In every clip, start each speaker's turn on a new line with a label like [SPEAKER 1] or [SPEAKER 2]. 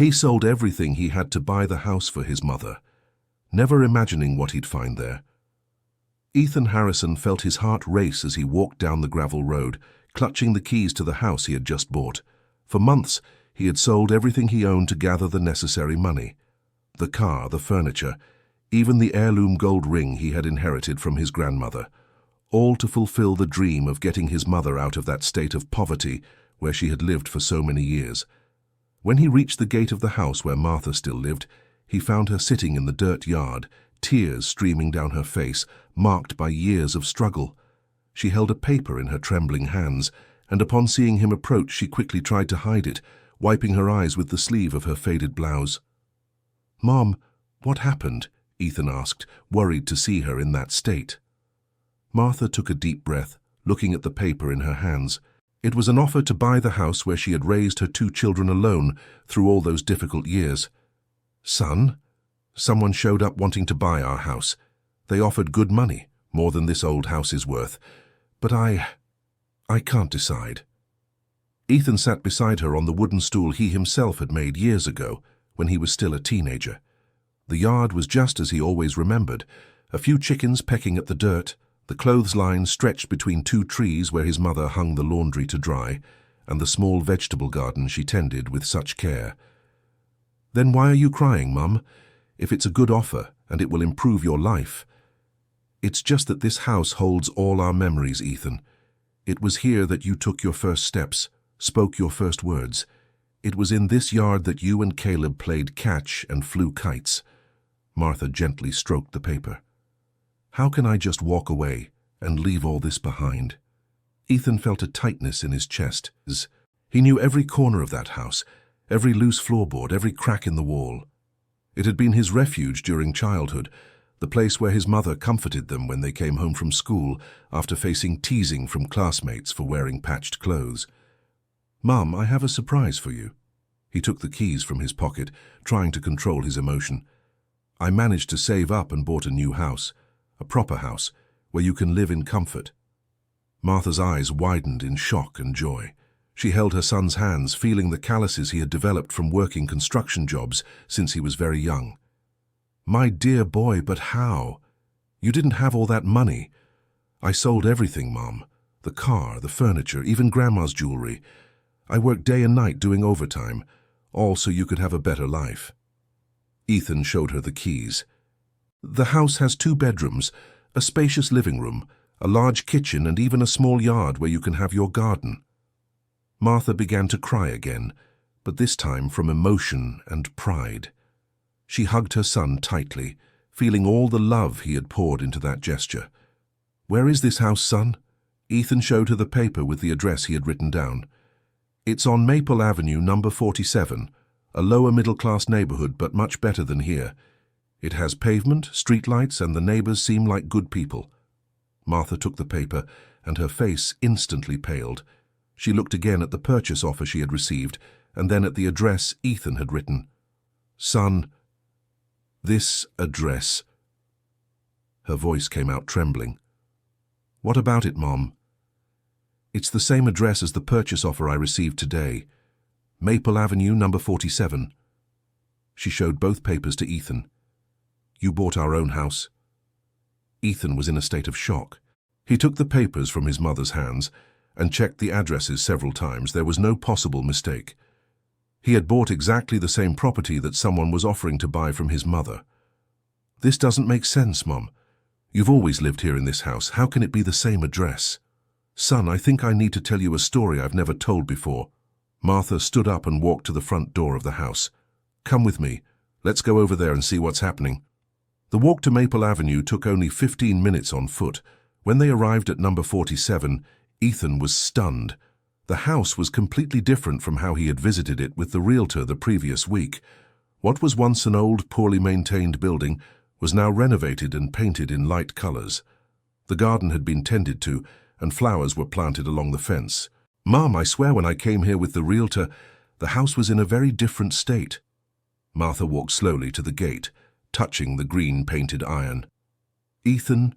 [SPEAKER 1] He sold everything he had to buy the house for his mother, never imagining what he'd find there. Ethan Harrison felt his heart race as he walked down the gravel road, clutching the keys to the house he had just bought. For months, he had sold everything he owned to gather the necessary money. The car, the furniture, even the heirloom gold ring he had inherited from his grandmother, all to fulfill the dream of getting his mother out of that state of poverty where she had lived for so many years. When he reached the gate of the house where Martha still lived, he found her sitting in the dirt yard, tears streaming down her face, marked by years of struggle. She held a paper in her trembling hands, and upon seeing him approach, she quickly tried to hide it, wiping her eyes with the sleeve of her faded blouse. "Mom, what happened?" Ethan asked, worried to see her in that state. Martha took a deep breath, looking at the paper in her hands. It was an offer to buy the house where she had raised her 2 children alone through all those difficult years. "Son, someone showed up wanting to buy our house. They offered good money, more than this old house is worth. But I can't decide." Ethan sat beside her on the wooden stool he himself had made years ago, when he was still a teenager. The yard was just as he always remembered, a few chickens pecking at the dirt, the clothesline stretched between 2 trees where his mother hung the laundry to dry, and the small vegetable garden she tended with such care. "Then why are you crying, Mum? If it's a good offer, and it will improve your life." "It's just that this house holds all our memories, Ethan. It was here that you took your first steps, spoke your first words. It was in this yard that you and Caleb played catch and flew kites." Martha gently stroked the paper. "How can I just walk away and leave all this behind?" Ethan felt a tightness in his chest. He knew every corner of that house, every loose floorboard, every crack in the wall. It had been his refuge during childhood, the place where his mother comforted them when they came home from school after facing teasing from classmates for wearing patched clothes. "Mum, I have a surprise for you." He took the keys from his pocket, trying to control his emotion. "I managed to save up and bought a new house, a proper house, where you can live in comfort." Martha's eyes widened in shock and joy. She held her son's hands, feeling the calluses he had developed from working construction jobs since he was very young. "My dear boy, but how? You didn't have all that money." "I sold everything, Mom. The car, the furniture, even Grandma's jewelry. I worked day and night doing overtime, all so you could have a better life." Ethan showed her the keys. "The house has 2 bedrooms, a spacious living room, a large kitchen, and even a small yard where you can have your garden." Martha began to cry again, but this time from emotion and pride. She hugged her son tightly, feeling all the love he had poured into that gesture. "Where is this house, son?" Ethan showed her the paper with the address he had written down. "It's on Maple Avenue, number 47, a lower middle-class neighborhood, but much better than here. It has pavement, streetlights, and the neighbors seem like good people." Martha took the paper, and her face instantly paled. She looked again at the purchase offer she had received, and then at the address Ethan had written. "Son, this address." Her voice came out trembling. "What about it, Mom?" "It's the same address as the purchase offer I received today. Maple Avenue, number 47. She showed both papers to Ethan. "You bought our own house." Ethan was in a state of shock. He took the papers from his mother's hands and checked the addresses several times. There was no possible mistake. He had bought exactly the same property that someone was offering to buy from his mother. "This doesn't make sense, Mom. You've always lived here in this house. How can it be the same address?" "Son, I think I need to tell you a story I've never told before." Martha stood up and walked to the front door of the house. "Come with me. Let's go over there and see what's happening." The walk to Maple Avenue took only 15 minutes on foot. When they arrived at number 47, Ethan was stunned. The house was completely different from how he had visited it with the realtor the previous week. What was once an old, poorly maintained building was now renovated and painted in light colors. The garden had been tended to, and flowers were planted along the fence. "Mom, I swear when I came here with the realtor, the house was in a very different state." Martha walked slowly to the gate, touching the green painted iron. "Ethan,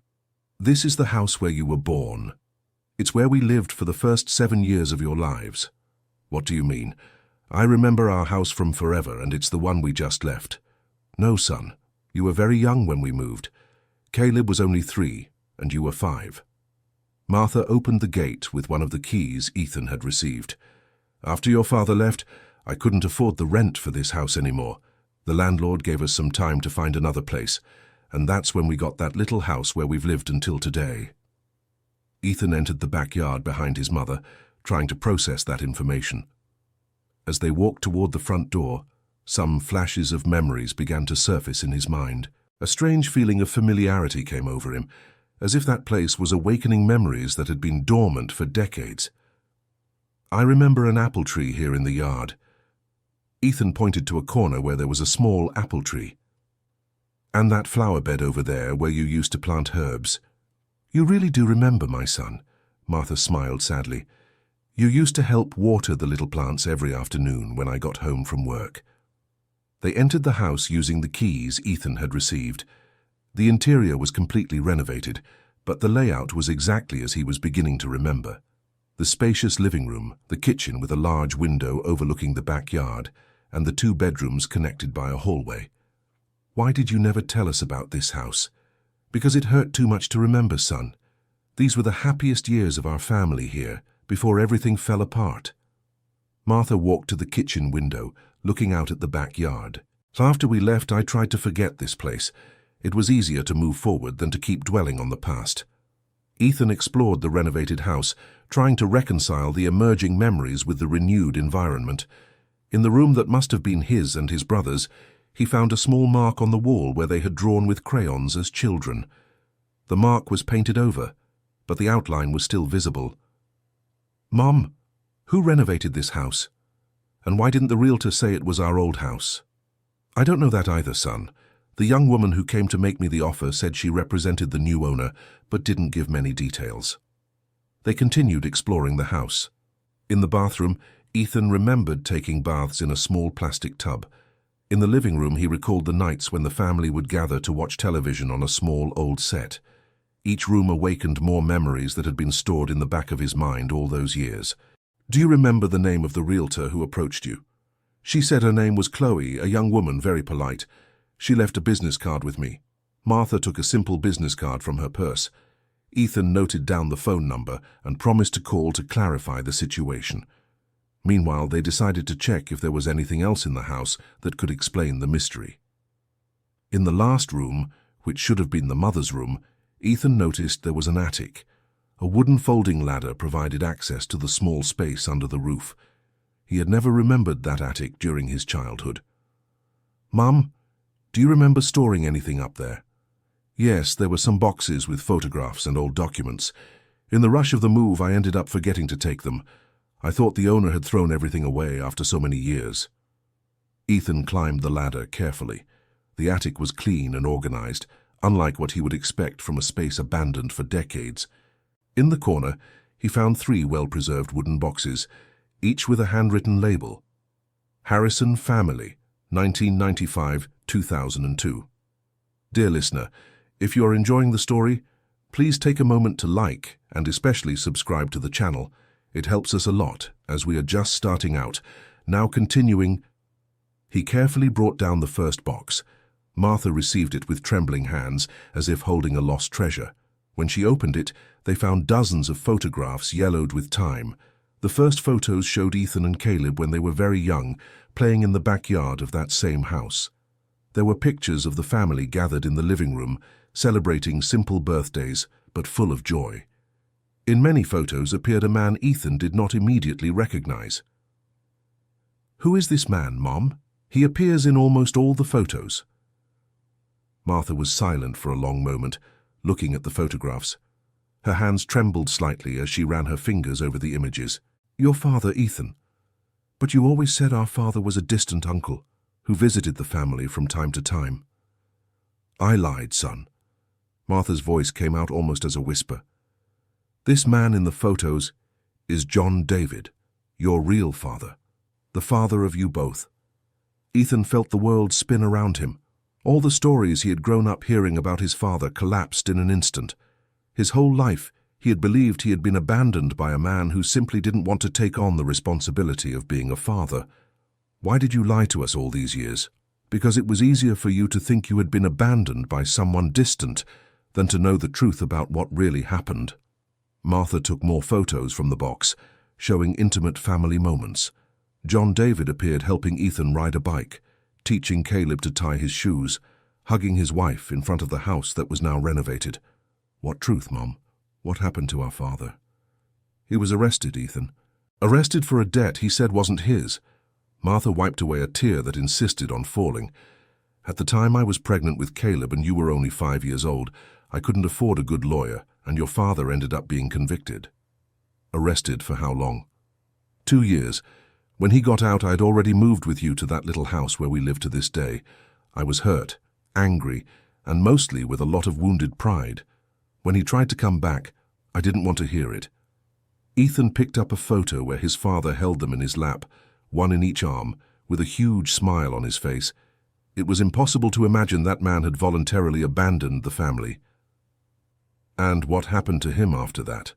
[SPEAKER 1] this is the house where you were born. It's where we lived for the first 7 years of your lives." "What do you mean? I remember our house from forever, and it's the one we just left. No, son. You were very young when we moved. Caleb was only 3, and you were 5. Martha opened the gate with one of the keys Ethan had received. After your father left, I couldn't afford the rent for this house anymore. The landlord gave us some time to find another place, and that's when we got that little house where we've lived until today. Ethan entered the backyard behind his mother, trying to process that information. As they walked toward the front door, some flashes of memories began to surface in his mind. A strange feeling of familiarity came over him, as if that place was awakening memories that had been dormant for decades. I remember an apple tree here in the yard. Ethan pointed to a corner where there was a small apple tree. And that flower bed over there where you used to plant herbs. You really do remember, my son, Martha smiled sadly. You used to help water the little plants every afternoon when I got home from work. They entered the house using the keys Ethan had received. The interior was completely renovated, but the layout was exactly as he was beginning to remember. The spacious living room, the kitchen with a large window overlooking the backyard, and the 2 bedrooms connected by a hallway. Why did you never tell us about this house? Because it hurt too much to remember, son. These were the happiest years of our family here, before everything fell apart. Martha walked to the kitchen window, looking out at the backyard. After we left, I tried to forget this place. It was easier to move forward than to keep dwelling on the past. Ethan explored the renovated house, trying to reconcile the emerging memories with the renewed environment. In the room that must have been his and his brother's, he found a small mark on the wall where they had drawn with crayons as children. The mark was painted over, but the outline was still visible. Mom, who renovated this house? And why didn't the realtor say it was our old house? I don't know that either, son. The young woman who came to make me the offer said she represented the new owner, but didn't give many details. They continued exploring the house. In the bathroom, Ethan remembered taking baths in a small plastic tub. In the living room, he recalled the nights when the family would gather to watch television on a small old set. Each room awakened more memories that had been stored in the back of his mind all those years. Do you remember the name of the realtor who approached you? She said her name was Chloe, a young woman, very polite. She left a business card with me. Martha took a simple business card from her purse. Ethan noted down the phone number and promised to call to clarify the situation. Meanwhile, they decided to check if there was anything else in the house that could explain the mystery. In the last room, which should have been the mother's room, Ethan noticed there was an attic. A wooden folding ladder provided access to the small space under the roof. He had never remembered that attic during his childhood. Mum, do you remember storing anything up there? Yes, there were some boxes with photographs and old documents. In the rush of the move, I ended up forgetting to take them. I thought the owner had thrown everything away after so many years. Ethan climbed the ladder carefully. The attic was clean and organized, unlike what he would expect from a space abandoned for decades. In the corner, he found 3 well-preserved wooden boxes, each with a handwritten label. Harrison Family, 1995-2002. Dear listener, if you are enjoying the story, please take a moment to like and especially subscribe to the channel. It helps us a lot as we are just starting out. Now continuing. He carefully brought down the first box. Martha received it with trembling hands, as if holding a lost treasure. When she opened it, they found dozens of photographs yellowed with time. The first photos showed Ethan and Caleb when they were very young, playing in the backyard of that same house. There were pictures of the family gathered in the living room, celebrating simple birthdays, but full of joy. In many photos appeared a man Ethan did not immediately recognize. Who is this man, Mom? He appears in almost all the photos. Martha was silent for a long moment, looking at the photographs. Her hands trembled slightly as she ran her fingers over the images. Your father, Ethan. But you always said our father was a distant uncle, who visited the family from time to time. I lied, son. Martha's voice came out almost as a whisper. This man in the photos is John David, your real father, the father of you both. Ethan felt the world spin around him. All the stories he had grown up hearing about his father collapsed in an instant. His whole life, he had believed he had been abandoned by a man who simply didn't want to take on the responsibility of being a father. Why did you lie to us all these years? Because it was easier for you to think you had been abandoned by someone distant than to know the truth about what really happened. Martha took more photos from the box, showing intimate family moments. John David appeared helping Ethan ride a bike, teaching Caleb to tie his shoes, hugging his wife in front of the house that was now renovated. What truth, Mom? What happened to our father? He was arrested, Ethan. Arrested for a debt he said wasn't his. Martha wiped away a tear that insisted on falling. At the time I was pregnant with Caleb and you were only 5 years old, I couldn't afford a good lawyer, and your father ended up being convicted. Arrested for how long? 2 years. When he got out, I had already moved with you to that little house where we live to this day. I was hurt, angry, and mostly with a lot of wounded pride. When he tried to come back, I didn't want to hear it. Ethan picked up a photo where his father held them in his lap, one in each arm, with a huge smile on his face. It was impossible to imagine that man had voluntarily abandoned the family. And what happened to him after that?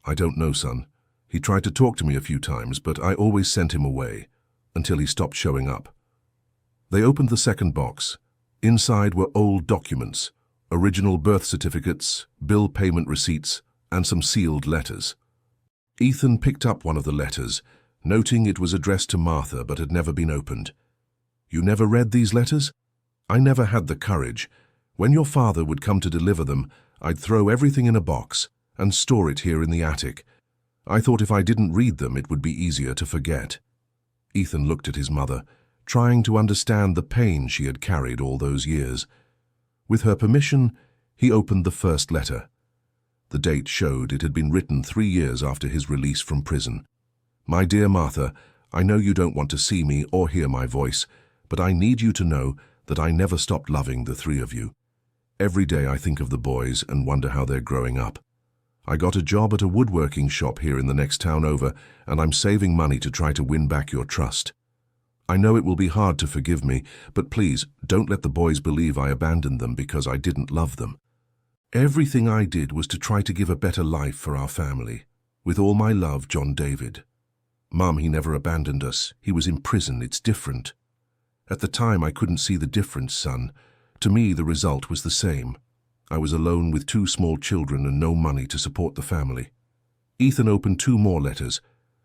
[SPEAKER 1] I don't know, son. He tried to talk to me a few times, but I always sent him away, until he stopped showing up. They opened the second box. Inside were old documents, original birth certificates, bill payment receipts, and some sealed letters. Ethan picked up one of the letters, noting it was addressed to Martha but had never been opened. You never read these letters? I never had the courage. When your father would come to deliver them, I'd throw everything in a box and store it here in the attic. I thought if I didn't read them, it would be easier to forget. Ethan looked at his mother, trying to understand the pain she had carried all those years. With her permission, he opened the first letter. The date showed it had been written 3 years after his release from prison. My dear Martha, I know you don't want to see me or hear my voice, but I need you to know that I never stopped loving the 3 of you. Every day I think of the boys and wonder how they're growing up. I got a job at a woodworking shop here in the next town over, and I'm saving money to try to win back your trust. I know it will be hard to forgive me, but please don't let the boys believe I abandoned them because I didn't love them. Everything I did was to try to give a better life for our family. With all my love, John David. Mom, he never abandoned us. He was in prison. It's different. At the time, I couldn't see the difference, son. To me, the result was the same. I was alone with 2 small children and no money to support the family. Ethan opened 2 more letters.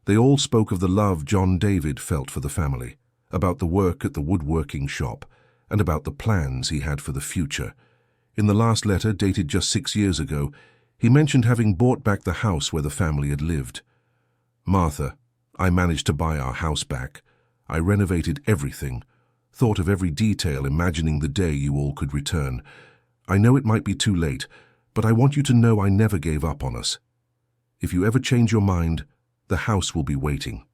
[SPEAKER 1] They all spoke of the love John David felt for the family, about the work at the woodworking shop, and about the plans he had for the future. In the last letter, dated just 6 years ago, he mentioned having bought back the house where the family had lived. Martha, I managed to buy our house back. I renovated everything, thought of every detail, imagining the day you all could return. I know it might be too late, but I want you to know I never gave up on us. If you ever change your mind, the house will be waiting.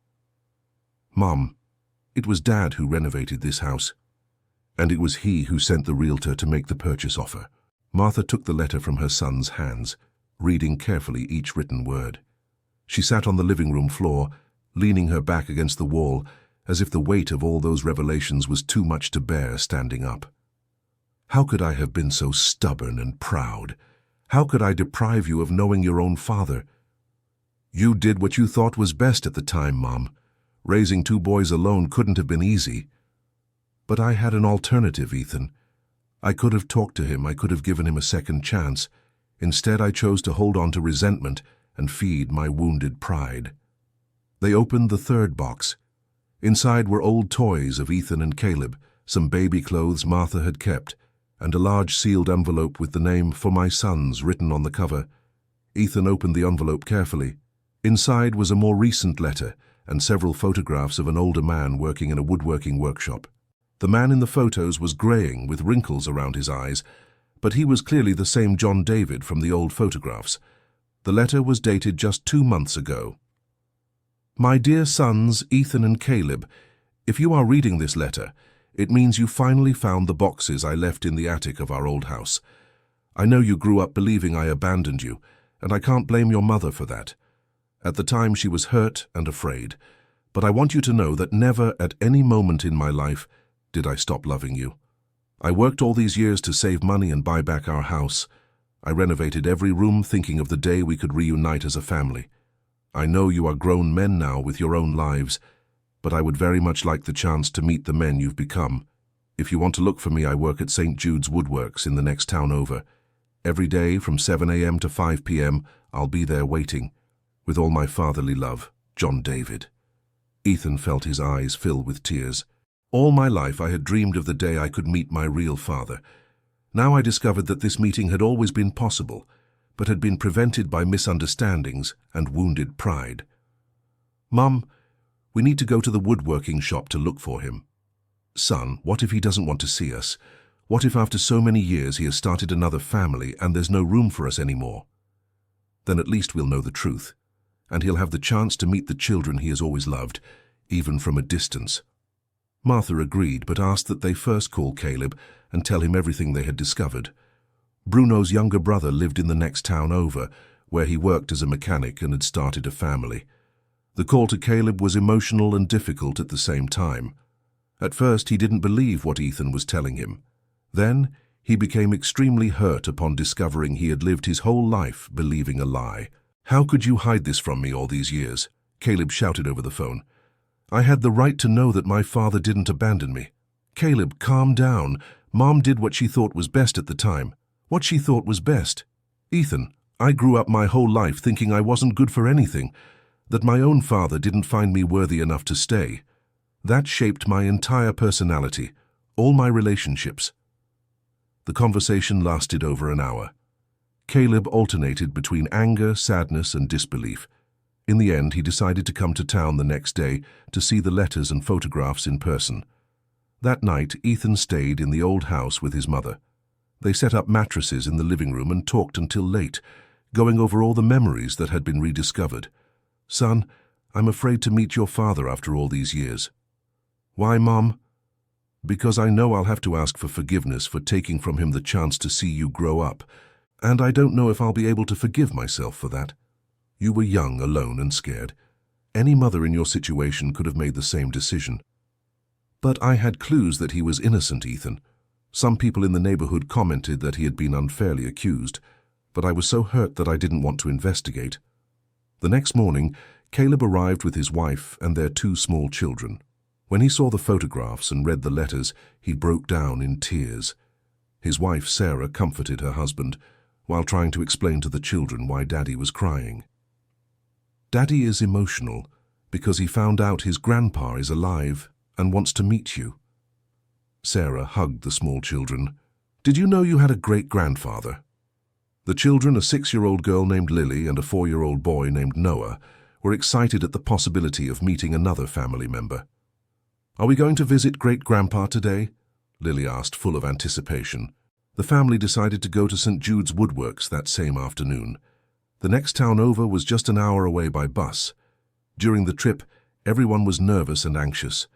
[SPEAKER 1] Mom, it was Dad who renovated this house, and it was he who sent the realtor to make the purchase offer. Martha took the letter from her son's hands, reading carefully each written word. She sat on the living room floor, leaning her back against the wall, as if the weight of all those revelations was too much to bear standing up. How could I have been so stubborn and proud? How could I deprive you of knowing your own father? You did what you thought was best at the time, Mom. Raising 2 boys alone couldn't have been easy. But I had an alternative, Ethan. I could have talked to him, I could have given him a second chance. Instead, I chose to hold on to resentment and feed my wounded pride. They opened the 3rd box. Inside were old toys of Ethan and Caleb, some baby clothes Martha had kept, and a large sealed envelope with the name "For My Sons" written on the cover. Ethan opened the envelope carefully. Inside was a more recent letter and several photographs of an older man working in a woodworking workshop. The man in the photos was graying with wrinkles around his eyes, but he was clearly the same John David from the old photographs. The letter was dated just 2 months ago. My dear sons, Ethan and Caleb, if you are reading this letter, it means you finally found the boxes I left in the attic of our old house. I know you grew up believing I abandoned you, and I can't blame your mother for that. At the time, she was hurt and afraid, but I want you to know that never at any moment in my life did I stop loving you. I worked all these years to save money and buy back our house. I renovated every room thinking of the day we could reunite as a family. I know you are grown men now with your own lives, but I would very much like the chance to meet the men you've become. If you want to look for me, I work at St. Jude's Woodworks in the next town over. Every day from 7 a.m. to 5 p.m, I'll be there waiting. With all my fatherly love, John David. Ethan felt his eyes fill with tears. All my life I had dreamed of the day I could meet my real father. Now I discovered that this meeting had always been possible, but had been prevented by misunderstandings and wounded pride. Mum, we need to go to the woodworking shop to look for him. Son, what if he doesn't want to see us? What if after so many years he has started another family and there's no room for us anymore? Then at least we'll know the truth, and he'll have the chance to meet the children he has always loved, even from a distance. Martha agreed, but asked that they first call Caleb and tell him everything they had discovered. Bruno's younger brother lived in the next town over, where he worked as a mechanic and had started a family. The call to Caleb was emotional and difficult at the same time. At first he didn't believe what Ethan was telling him. Then he became extremely hurt upon discovering he had lived his whole life believing a lie. "How could you hide this from me all these years?" Caleb shouted over the phone. "I had the right to know that my father didn't abandon me." "Caleb, calm down. Mom did what she thought was best at the time." "What she thought was best?" "Ethan, I grew up my whole life thinking I wasn't good for anything, that my own father didn't find me worthy enough to stay. That shaped my entire personality, all my relationships." The conversation lasted over an hour. Caleb alternated between anger, sadness, and disbelief. In the end, he decided to come to town the next day to see the letters and photographs in person. That night, Ethan stayed in the old house with his mother. They set up mattresses in the living room and talked until late, going over all the memories that had been rediscovered. "Son, I'm afraid to meet your father after all these years." "Why, Mom?" "Because I know I'll have to ask for forgiveness for taking from him the chance to see you grow up, and I don't know if I'll be able to forgive myself for that. You were young, alone, and scared. Any mother in your situation could have made the same decision." "But I had clues that he was innocent, Ethan. Some people in the neighborhood commented that he had been unfairly accused, but I was so hurt that I didn't want to investigate." The next morning, Caleb arrived with his wife and their 2 small children. When he saw the photographs and read the letters, he broke down in tears. His wife, Sarah, comforted her husband, while trying to explain to the children why Daddy was crying. "Daddy is emotional because he found out his grandpa is alive and wants to meet you." Sarah hugged the small children. "Did you know you had a great-grandfather?" The children, a 6-year-old girl named Lily and a 4-year-old boy named Noah, were excited at the possibility of meeting another family member. "Are we going to visit Great-Grandpa today?" Lily asked, full of anticipation. The family decided to go to St. Jude's Woodworks that same afternoon. The next town over was just an hour away by bus. During the trip, everyone was nervous and anxious.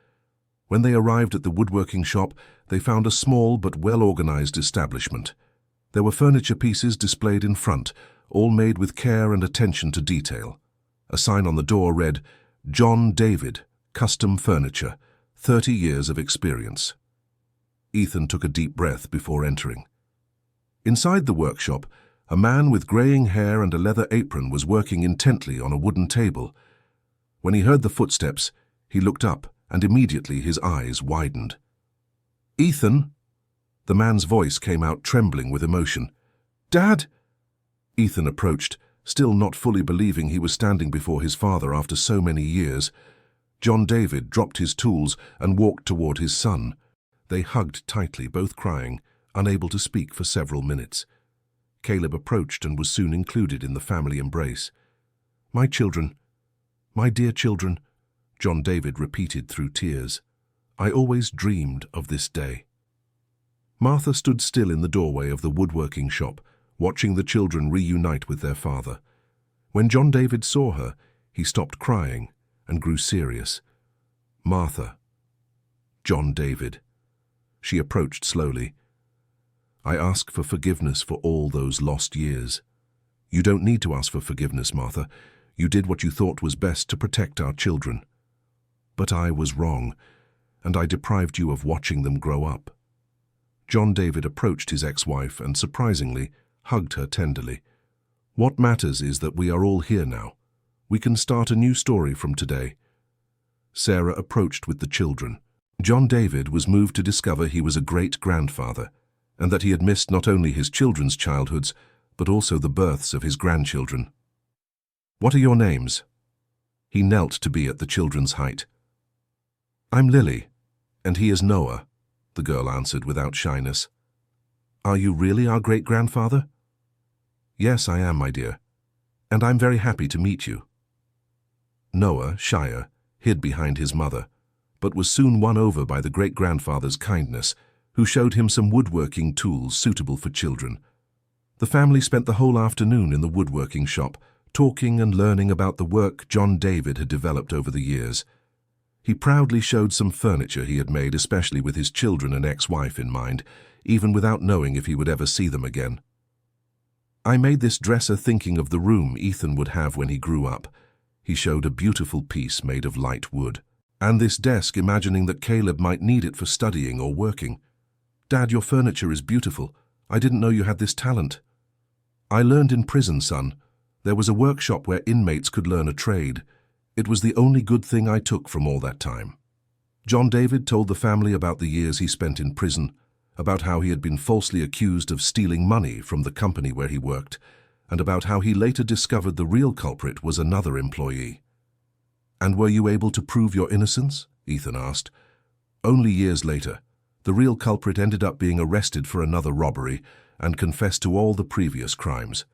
[SPEAKER 1] When they arrived at the woodworking shop, they found a small but well-organized establishment. There were furniture pieces displayed in front, all made with care and attention to detail. A sign on the door read, "John David, Custom Furniture, 30 years of experience." Ethan took a deep breath before entering. Inside the workshop, a man with graying hair and a leather apron was working intently on a wooden table. When he heard the footsteps, he looked up, and immediately his eyes widened. "Ethan?" The man's voice came out trembling with emotion. "Dad?" Ethan approached, still not fully believing he was standing before his father after so many years. John David dropped his tools and walked toward his son. They hugged tightly, both crying, unable to speak for several minutes. Caleb approached and was soon included in the family embrace. "My children, my dear children," John David repeated through tears. "I always dreamed of this day." Martha stood still in the doorway of the woodworking shop, watching the children reunite with their father. When John David saw her, he stopped crying and grew serious. "Martha." "John David." She approached slowly. "I ask for forgiveness for all those lost years." "You don't need to ask for forgiveness, Martha. You did what you thought was best to protect our children." "But I was wrong, and I deprived you of watching them grow up." John David approached his ex-wife and, surprisingly, hugged her tenderly. "What matters is that we are all here now. We can start a new story from today." Sarah approached with the children. John David was moved to discover he was a great-grandfather, and that he had missed not only his children's childhoods, but also the births of his grandchildren. "What are your names?" He knelt to be at the children's height. "I'm Lily, and he is Noah," the girl answered without shyness. "Are you really our great-grandfather?" "Yes, I am, my dear, and I'm very happy to meet you." Noah, shyer, hid behind his mother, but was soon won over by the great-grandfather's kindness, who showed him some woodworking tools suitable for children. The family spent the whole afternoon in the woodworking shop, talking and learning about the work John David had developed over the years. He proudly showed some furniture he had made especially with his children and ex-wife in mind, even without knowing if he would ever see them again. "I made this dresser thinking of the room Ethan would have when he grew up." He showed a beautiful piece made of light wood. "And this desk imagining that Caleb might need it for studying or working. Dad, your furniture is beautiful. I didn't know you had this talent." "I learned in prison, son. There was a workshop where inmates could learn a trade. It was the only good thing I took from all that time." John David told the family about the years he spent in prison, about how he had been falsely accused of stealing money from the company where he worked, and about how he later discovered the real culprit was another employee. "And were you able to prove your innocence?" Ethan asked. "Only years later. The real culprit ended up being arrested for another robbery and confessed to all the previous crimes.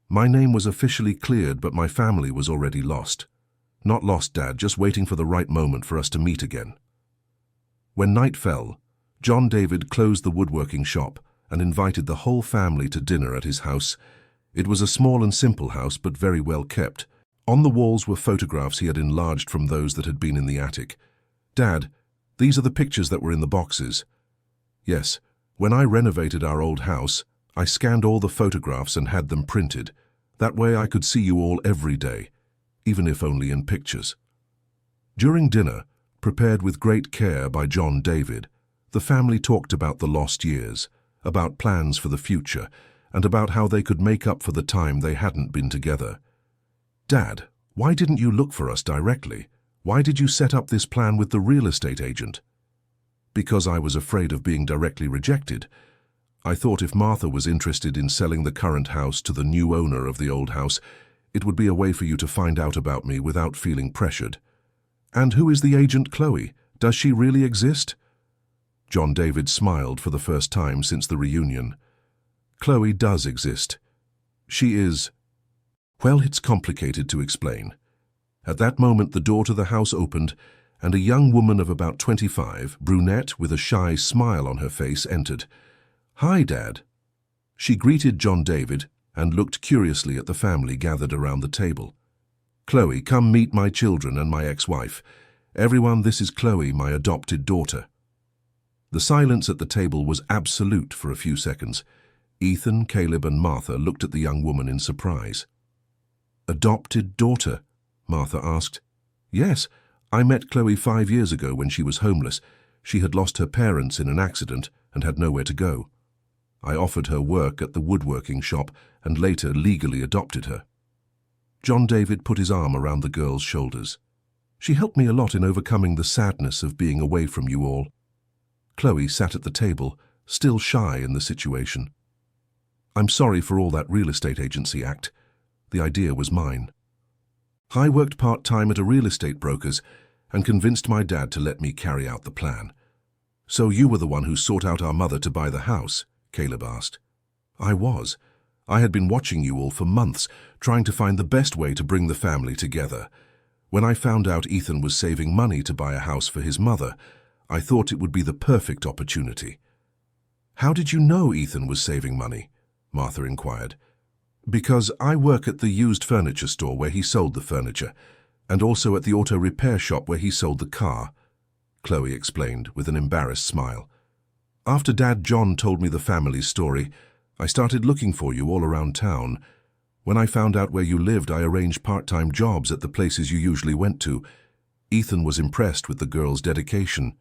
[SPEAKER 1] My name was officially cleared, but my family was already lost. Not lost, Dad, just waiting for the right moment for us to meet again." When night fell, John David closed the woodworking shop and invited the whole family to dinner at his house. It was a small and simple house, but very well kept. On the walls were photographs he had enlarged from those that had been in the attic. "Dad, these are the pictures that were in the boxes." "Yes, when I renovated our old house, I scanned all the photographs and had them printed. That way I could see you all every day, even if only in pictures." During dinner, prepared with great care by John David, the family talked about the lost years, about plans for the future, and about how they could make up for the time they hadn't been together. "Dad, why didn't you look for us directly? Why did you set up this plan with the real estate agent?" "Because I was afraid of being directly rejected. I thought if Martha was interested in selling the current house to the new owner of the old house, it would be a way for you to find out about me without feeling pressured." "And who is the agent Chloe? Does she really exist?" John David smiled for the first time since the reunion. "Chloe does exist. She is... well, it's complicated to explain." At that moment, the door to the house opened, and a young woman of about 25, brunette with a shy smile on her face, entered. "Hi, Dad." She greeted John David and looked curiously at the family gathered around the table. "Chloe, come meet my children and my ex-wife. Everyone, this is Chloe, my adopted daughter." The silence at the table was absolute for a few seconds. Ethan, Caleb, and Martha looked at the young woman in surprise. "Adopted daughter?" Martha asked. "Yes, I met Chloe 5 years ago when she was homeless. She had lost her parents in an accident and had nowhere to go. I offered her work at the woodworking shop and later legally adopted her." John David put his arm around the girl's shoulders. "She helped me a lot in overcoming the sadness of being away from you all." Chloe sat at the table, still shy in the situation. "I'm sorry for all that real estate agency act. The idea was mine. I worked part-time at a real estate broker's and convinced my dad to let me carry out the plan." "So you were the one who sought out our mother to buy the house?" Caleb asked. "I was. I had been watching you all for months, trying to find the best way to bring the family together. When I found out Ethan was saving money to buy a house for his mother, I thought it would be the perfect opportunity." "How did you know Ethan was saving money?" Martha inquired. "Because I work at the used furniture store where he sold the furniture, and also at the auto repair shop where he sold the car," Chloe explained with an embarrassed smile. "After Dad John told me the family's story, I started looking for you all around town. When I found out where you lived, I arranged part-time jobs at the places you usually went to. Ethan was impressed with the girl's dedication."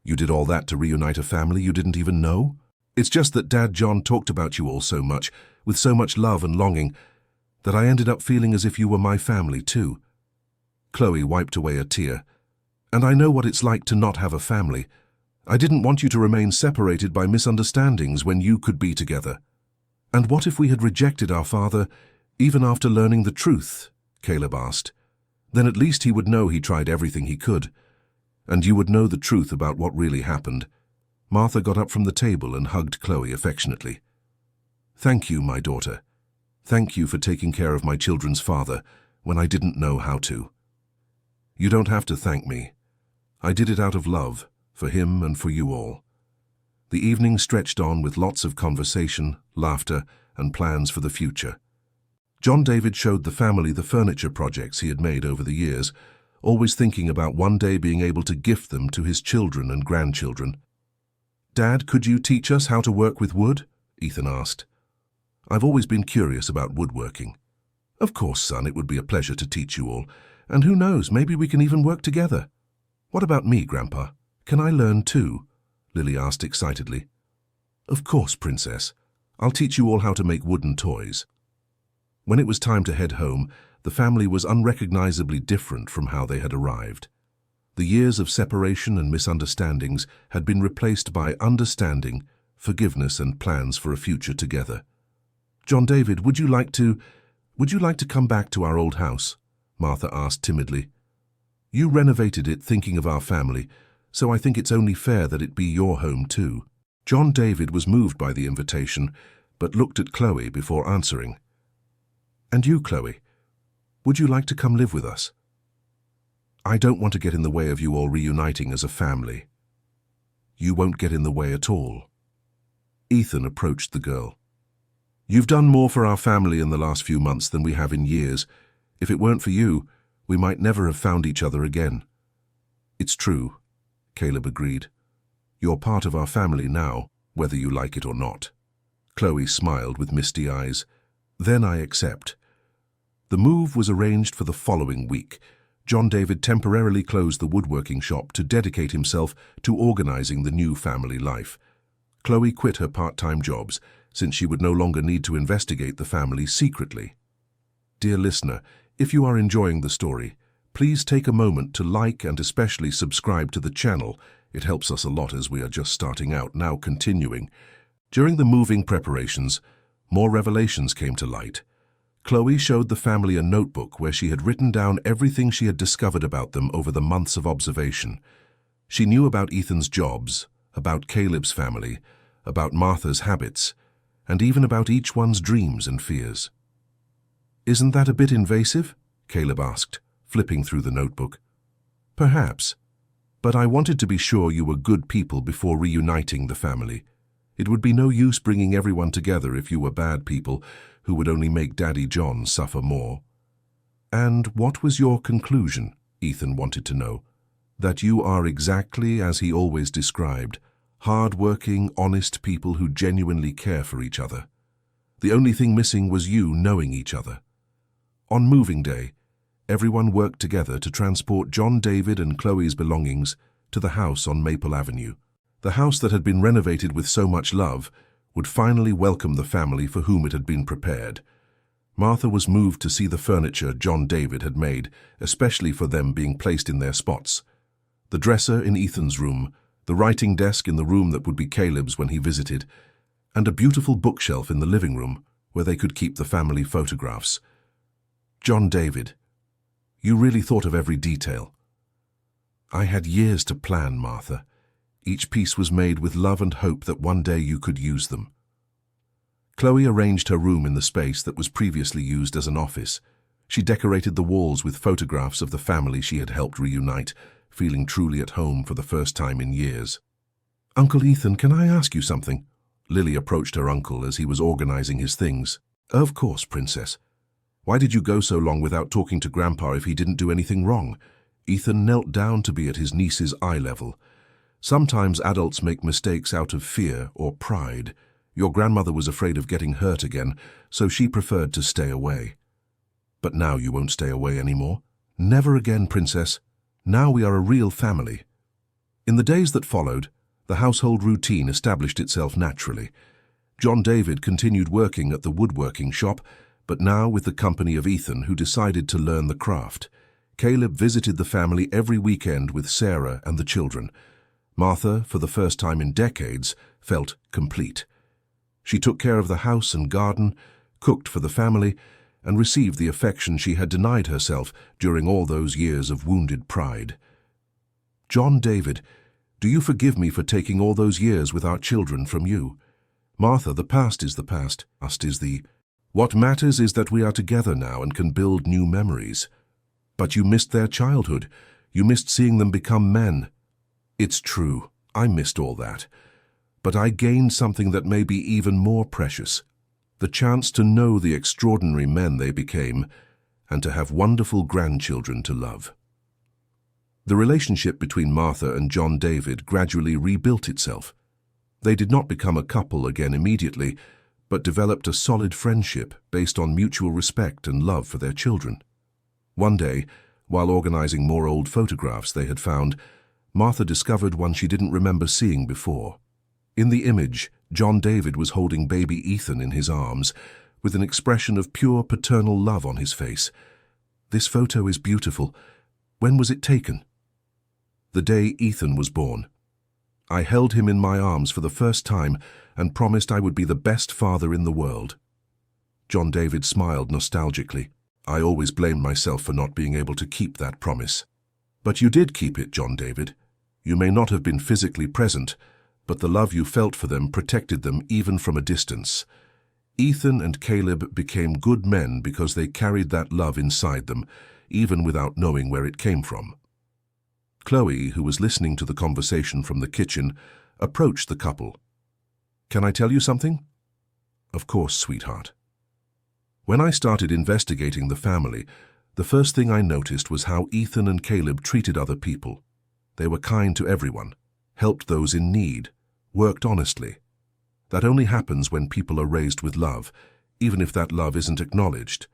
[SPEAKER 1] "You did all that to reunite a family you didn't even know?" "It's just that Dad John talked about you all so much, with so much love and longing, that I ended up feeling as if you were my family too." Chloe wiped away a tear. And I know what it's like to not have a family. I didn't want you to remain separated by misunderstandings when you could be together. And what if we had rejected our father, even after learning the truth? Caleb asked. Then at least he would know he tried everything he could. And you would know the truth about what really happened. Martha got up from the table and hugged Chloe affectionately. Thank you, my daughter. Thank you for taking care of my children's father when I didn't know how to. You don't have to thank me. I did it out of love, for him and for you all. The evening stretched on with lots of conversation, laughter, and plans for the future. John David showed the family the furniture projects he had made over the years, always thinking about one day being able to gift them to his children and grandchildren. Dad, could you teach us how to work with wood? Ethan asked. I've always been curious about woodworking. Of course, son, it would be a pleasure to teach you all. And who knows, maybe we can even work together. What about me, Grandpa? Can I learn too? Lily asked excitedly. Of course, Princess. I'll teach you all how to make wooden toys. When it was time to head home, the family was unrecognizably different from how they had arrived. The years of separation and misunderstandings had been replaced by understanding, forgiveness, and plans for a future together. John David, would you like to come back to our old house? Martha asked timidly. You renovated it thinking of our family, so I think it's only fair that it be your home too. John David was moved by the invitation, but looked at Chloe before answering. And you, Chloe, would you like to come live with us? I don't want to get in the way of you all reuniting as a family. You won't get in the way at all. Ethan approached the girl. You've done more for our family in the last few months than we have in years. If it weren't for you, we might never have found each other again. It's true, Caleb agreed. You're part of our family now, whether you like it or not. Chloe smiled with misty eyes. Then I accept. The move was arranged for the following week. John David temporarily closed the woodworking shop to dedicate himself to organizing the new family life. Chloe quit her part-time jobs, since she would no longer need to investigate the family secretly. Dear listener, if you are enjoying the story, please take a moment to like and especially subscribe to the channel. It helps us a lot as we are just starting out. Now continuing. During the moving preparations, more revelations came to light. Chloe showed the family a notebook where she had written down everything she had discovered about them over the months of observation. She knew about Ethan's jobs, about Caleb's family, about Martha's habits, and even about each one's dreams and fears. Isn't that a bit invasive? Caleb asked, flipping through the notebook. Perhaps, but I wanted to be sure you were good people before reuniting the family. It would be no use bringing everyone together if you were bad people who would only make Daddy John suffer more. And what was your conclusion? Ethan wanted to know. That you are exactly as he always described, hard-working, honest people who genuinely care for each other. The only thing missing was you knowing each other. On moving day, everyone worked together to transport John David and Chloe's belongings to the house on Maple Avenue. The house that had been renovated with so much love would finally welcome the family for whom it had been prepared. Martha was moved to see the furniture John David had made, especially for them being placed in their spots. The dresser in Ethan's room, the writing desk in the room that would be Caleb's when he visited, and a beautiful bookshelf in the living room where they could keep the family photographs. John David, you really thought of every detail. I had years to plan, Martha. Each piece was made with love and hope that one day you could use them. Chloe arranged her room in the space that was previously used as an office. She decorated the walls with photographs of the family she had helped reunite, feeling truly at home for the first time in years. Uncle Ethan, can I ask you something? Lily approached her uncle as he was organizing his things. Of course, Princess. Why did you go so long without talking to Grandpa if he didn't do anything wrong? Ethan knelt down to be at his niece's eye level. Sometimes adults make mistakes out of fear or pride. Your grandmother was afraid of getting hurt again, so she preferred to stay away. But now you won't stay away anymore. Never again, Princess. Now we are a real family. In the days that followed, the household routine established itself naturally. John David continued working at the woodworking shop, but now with the company of Ethan, who decided to learn the craft. Caleb visited the family every weekend with Sarah and the children. Martha, for the first time in decades, felt complete. She took care of the house and garden, cooked for the family, and received the affection she had denied herself during all those years of wounded pride. "John David, do you forgive me for taking all those years with our children from you? Martha, the past is the past. What matters is that we are together now and can build new memories. But you missed their childhood. You missed seeing them become men." "It's true, I missed all that. But I gained something that may be even more precious. The chance to know the extraordinary men they became and to have wonderful grandchildren to love." The relationship between Martha and John David gradually rebuilt itself. They did not become a couple again immediately, but developed a solid friendship based on mutual respect and love for their children. One day, while organizing more old photographs they had found, Martha discovered one she didn't remember seeing before. In the image, John David was holding baby Ethan in his arms, with an expression of pure paternal love on his face. "This photo is beautiful. When was it taken?" "The day Ethan was born. I held him in my arms for the first time and promised I would be the best father in the world." John David smiled nostalgically. "I always blamed myself for not being able to keep that promise." "But you did keep it, John David. You may not have been physically present, but the love you felt for them protected them even from a distance. Ethan and Caleb became good men because they carried that love inside them, even without knowing where it came from." Chloe, who was listening to the conversation from the kitchen, approached the couple. "Can I tell you something?" "Of course, sweetheart." "When I started investigating the family, the first thing I noticed was how Ethan and Caleb treated other people. They were kind to everyone, helped those in need, worked honestly. That only happens when people are raised with love, even if that love isn't acknowledged."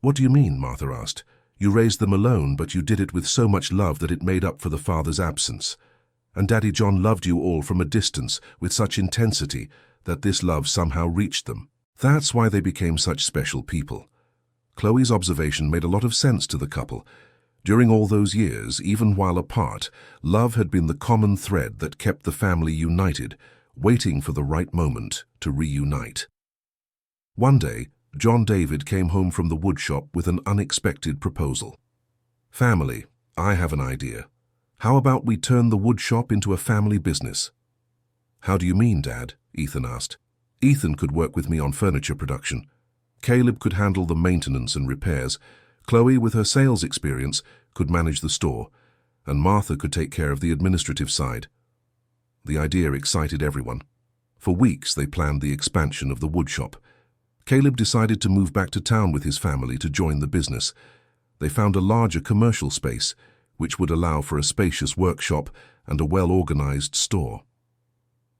[SPEAKER 1] "What do you mean?" Martha asked. "You raised them alone, but you did it with so much love that it made up for the father's absence. And Daddy John loved you all from a distance with such intensity that this love somehow reached them. That's why they became such special people." Chloe's observation made a lot of sense to the couple. During all those years, even while apart, love had been the common thread that kept the family united, waiting for the right moment to reunite. One day, John David came home from the woodshop with an unexpected proposal. "Family, I have an idea. How about we turn the woodshop into a family business?" "How do you mean, Dad?" Ethan asked. "Ethan could work with me on furniture production. Caleb could handle the maintenance and repairs. Chloe, with her sales experience, could manage the store, and Martha could take care of the administrative side." The idea excited everyone. For weeks they planned the expansion of the woodshop. Caleb decided to move back to town with his family to join the business. They found a larger commercial space, which would allow for a spacious workshop and a well-organized store.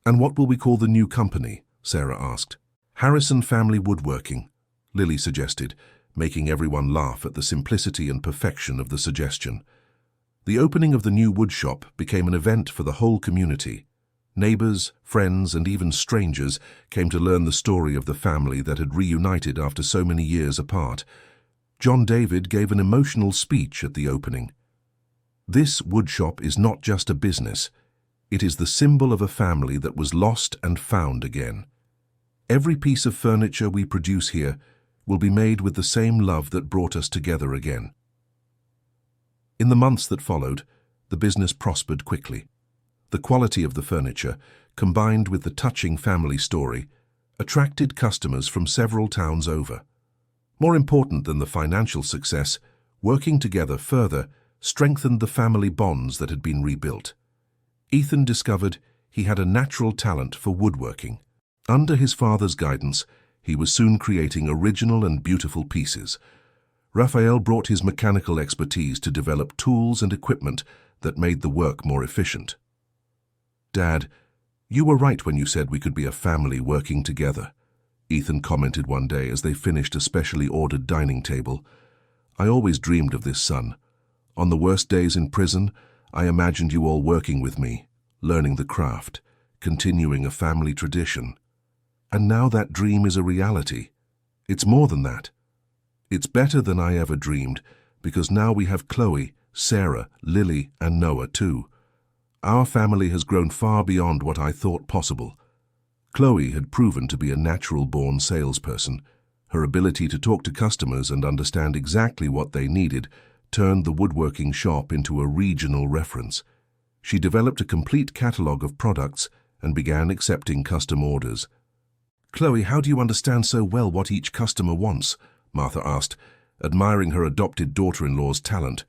[SPEAKER 1] "And what will we call the new company?" Sarah asked. "Harrison Family Woodworking," Lily suggested, making everyone laugh at the simplicity and perfection of the suggestion. The opening of the new woodshop became an event for the whole community. Neighbors, friends, and even strangers came to learn the story of the family that had reunited after so many years apart. John David gave an emotional speech at the opening. "This woodshop is not just a business. It is the symbol of a family that was lost and found again. Every piece of furniture we produce here will be made with the same love that brought us together again." In the months that followed, the business prospered quickly. The quality of the furniture, combined with the touching family story, attracted customers from several towns over. More important than the financial success, working together further strengthened the family bonds that had been rebuilt. Ethan discovered he had a natural talent for woodworking. Under his father's guidance, he was soon creating original and beautiful pieces. Raphael brought his mechanical expertise to develop tools and equipment that made the work more efficient. "Dad, you were right when you said we could be a family working together," Ethan commented one day as they finished a specially ordered dining table. "I always dreamed of this, son. On the worst days in prison, I imagined you all working with me, learning the craft, continuing a family tradition. And now that dream is a reality. It's more than that. It's better than I ever dreamed because now we have Chloe, Sarah, Lily, and Noah too. Our family has grown far beyond what I thought possible. Chloe had proven to be a natural-born salesperson. Her ability to talk to customers and understand exactly what they needed turned the woodworking shop into a regional reference. She developed a complete catalogue of products and began accepting custom orders. "Chloe, how do you understand so well what each customer wants?" Martha asked, admiring her adopted daughter-in-law's talent.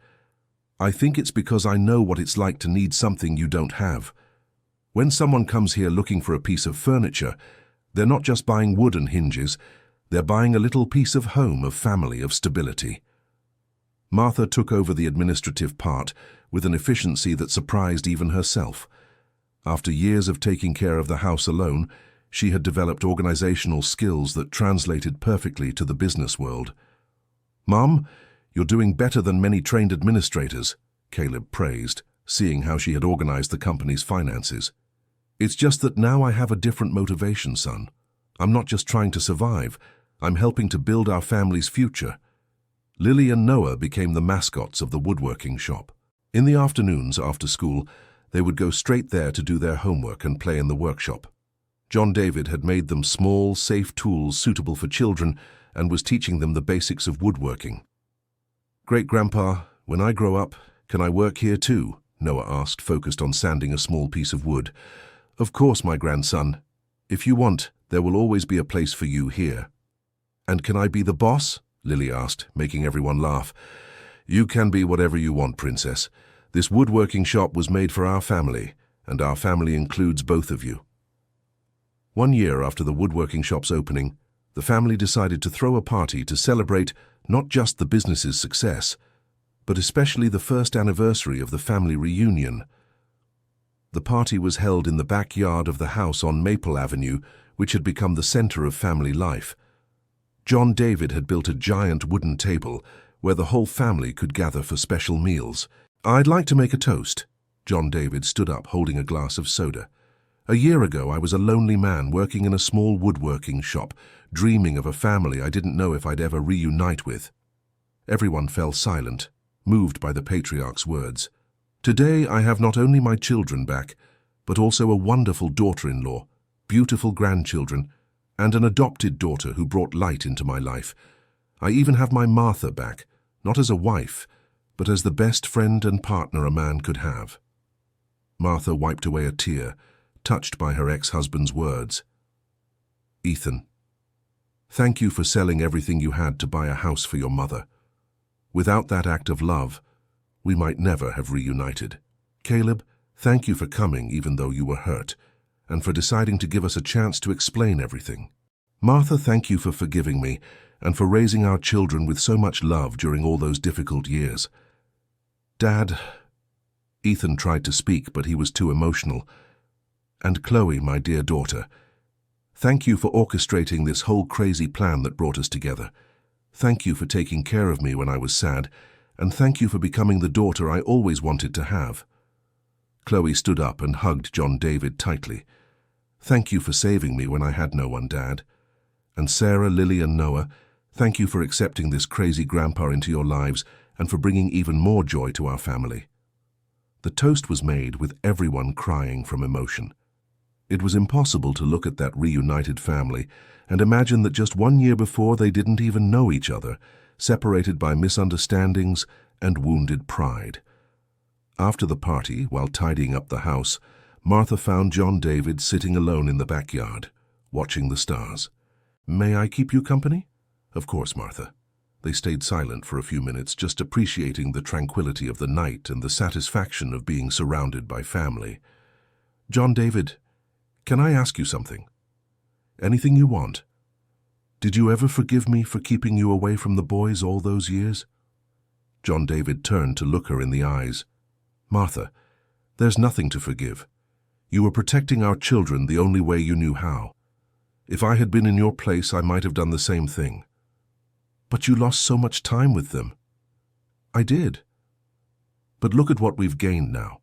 [SPEAKER 1] "I think it's because I know what it's like to need something you don't have. When someone comes here looking for a piece of furniture, they're not just buying wood and hinges, they're buying a little piece of home, of family, of stability." Martha took over the administrative part with an efficiency that surprised even herself. After years of taking care of the house alone, she had developed organizational skills that translated perfectly to the business world. "Mom, you're doing better than many trained administrators," Caleb praised, seeing how she had organized the company's finances. "It's just that now I have a different motivation, son. I'm not just trying to survive, I'm helping to build our family's future." Lily and Noah became the mascots of the woodworking shop. In the afternoons after school, they would go straight there to do their homework and play in the workshop. John David had made them small, safe tools suitable for children and was teaching them the basics of woodworking. "Great-grandpa, when I grow up, can I work here too?" Noah asked, focused on sanding a small piece of wood. "Of course, my grandson. If you want, there will always be a place for you here." "And can I be the boss?" Lily asked, making everyone laugh. "You can be whatever you want, princess. This woodworking shop was made for our family, and our family includes both of you." 1 year after the woodworking shop's opening, the family decided to throw a party to celebrate not just the business's success, but especially the first anniversary of the family reunion. The party was held in the backyard of the house on Maple Avenue, which had become the center of family life. John David had built a giant wooden table where the whole family could gather for special meals. "I'd like to make a toast." John David stood up holding a glass of soda. "A year ago, I was a lonely man working in a small woodworking shop, dreaming of a family I didn't know if I'd ever reunite with." Everyone fell silent, moved by the patriarch's words. "Today, I have not only my children back, but also a wonderful daughter-in-law, beautiful grandchildren, and an adopted daughter who brought light into my life. I even have my Martha back, not as a wife, but as the best friend and partner a man could have." Martha wiped away a tear, touched by her ex-husband's words. "Ethan, thank you for selling everything you had to buy a house for your mother. Without that act of love, we might never have reunited. Caleb, thank you for coming even though you were hurt, and for deciding to give us a chance to explain everything. Martha, thank you for forgiving me and for raising our children with so much love during all those difficult years. Dad," Ethan tried to speak, but he was too emotional. "And Chloe, my dear daughter, thank you for orchestrating this whole crazy plan that brought us together. Thank you for taking care of me when I was sad, and thank you for becoming the daughter I always wanted to have." Chloe stood up and hugged John David tightly. "Thank you for saving me when I had no one, Dad. And Sarah, Lily, and Noah, thank you for accepting this crazy grandpa into your lives and for bringing even more joy to our family." The toast was made with everyone crying from emotion. It was impossible to look at that reunited family and imagine that just 1 year before they didn't even know each other, separated by misunderstandings and wounded pride. After the party, while tidying up the house, Martha found John David sitting alone in the backyard, watching the stars. "May I keep you company?" "Of course, Martha." They stayed silent for a few minutes, just appreciating the tranquility of the night and the satisfaction of being surrounded by family. "John David, can I ask you something?" "Anything you want." "Did you ever forgive me for keeping you away from the boys all those years?" John David turned to look her in the eyes. "Martha, there's nothing to forgive. You were protecting our children the only way you knew how. If I had been in your place, I might have done the same thing." "But you lost so much time with them." "I did. But look at what we've gained now.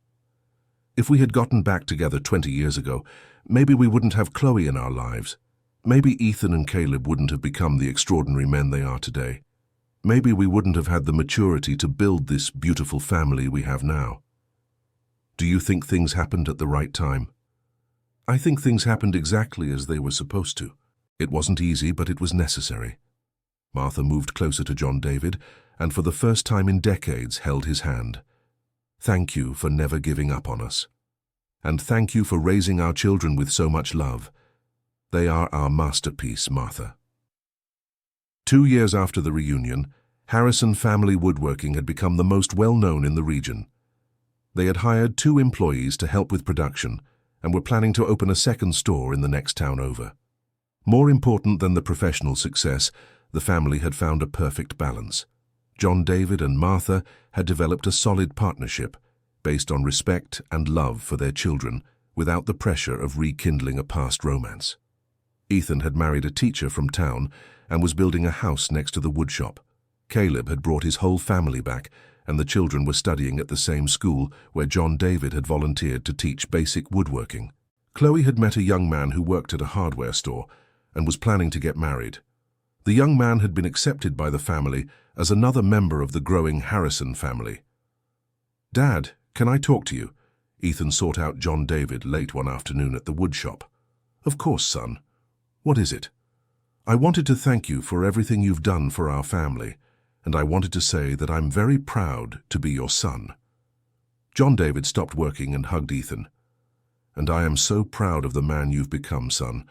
[SPEAKER 1] If we had gotten back together 20 years ago, maybe we wouldn't have Chloe in our lives. Maybe Ethan and Caleb wouldn't have become the extraordinary men they are today. maybe we wouldn't have had the maturity to build this beautiful family we have now. Do you think things happened at the right time? I think things happened exactly as they were supposed to. It wasn't easy, but it was necessary. Martha moved closer to John David and for the first time in decades held his hand. Thank you for never giving up on us. And thank you for raising our children with so much love. They are our masterpiece, Martha. 2 years after the reunion, Harrison Family Woodworking had become the most well-known in the region. They had hired 2 employees to help with production and were planning to open a second store in the next town over. More important than the professional success, the family had found a perfect balance. John David and Martha had developed a solid partnership based on respect and love for their children without the pressure of rekindling a past romance. Ethan had married a teacher from town and was building a house next to the woodshop. Caleb had brought his whole family back, and the children were studying at the same school where John David had volunteered to teach basic woodworking. Chloe had met a young man who worked at a hardware store and was planning to get married. The young man had been accepted by the family as another member of the growing Harrison family. "Dad, can I talk to you?" Ethan sought out John David late one afternoon at the woodshop. "Of course, son. What is it?" "I wanted to thank you for everything you've done for our family, and I wanted to say that I'm very proud to be your son." John David stopped working and hugged Ethan. "And I am so proud of the man you've become, son.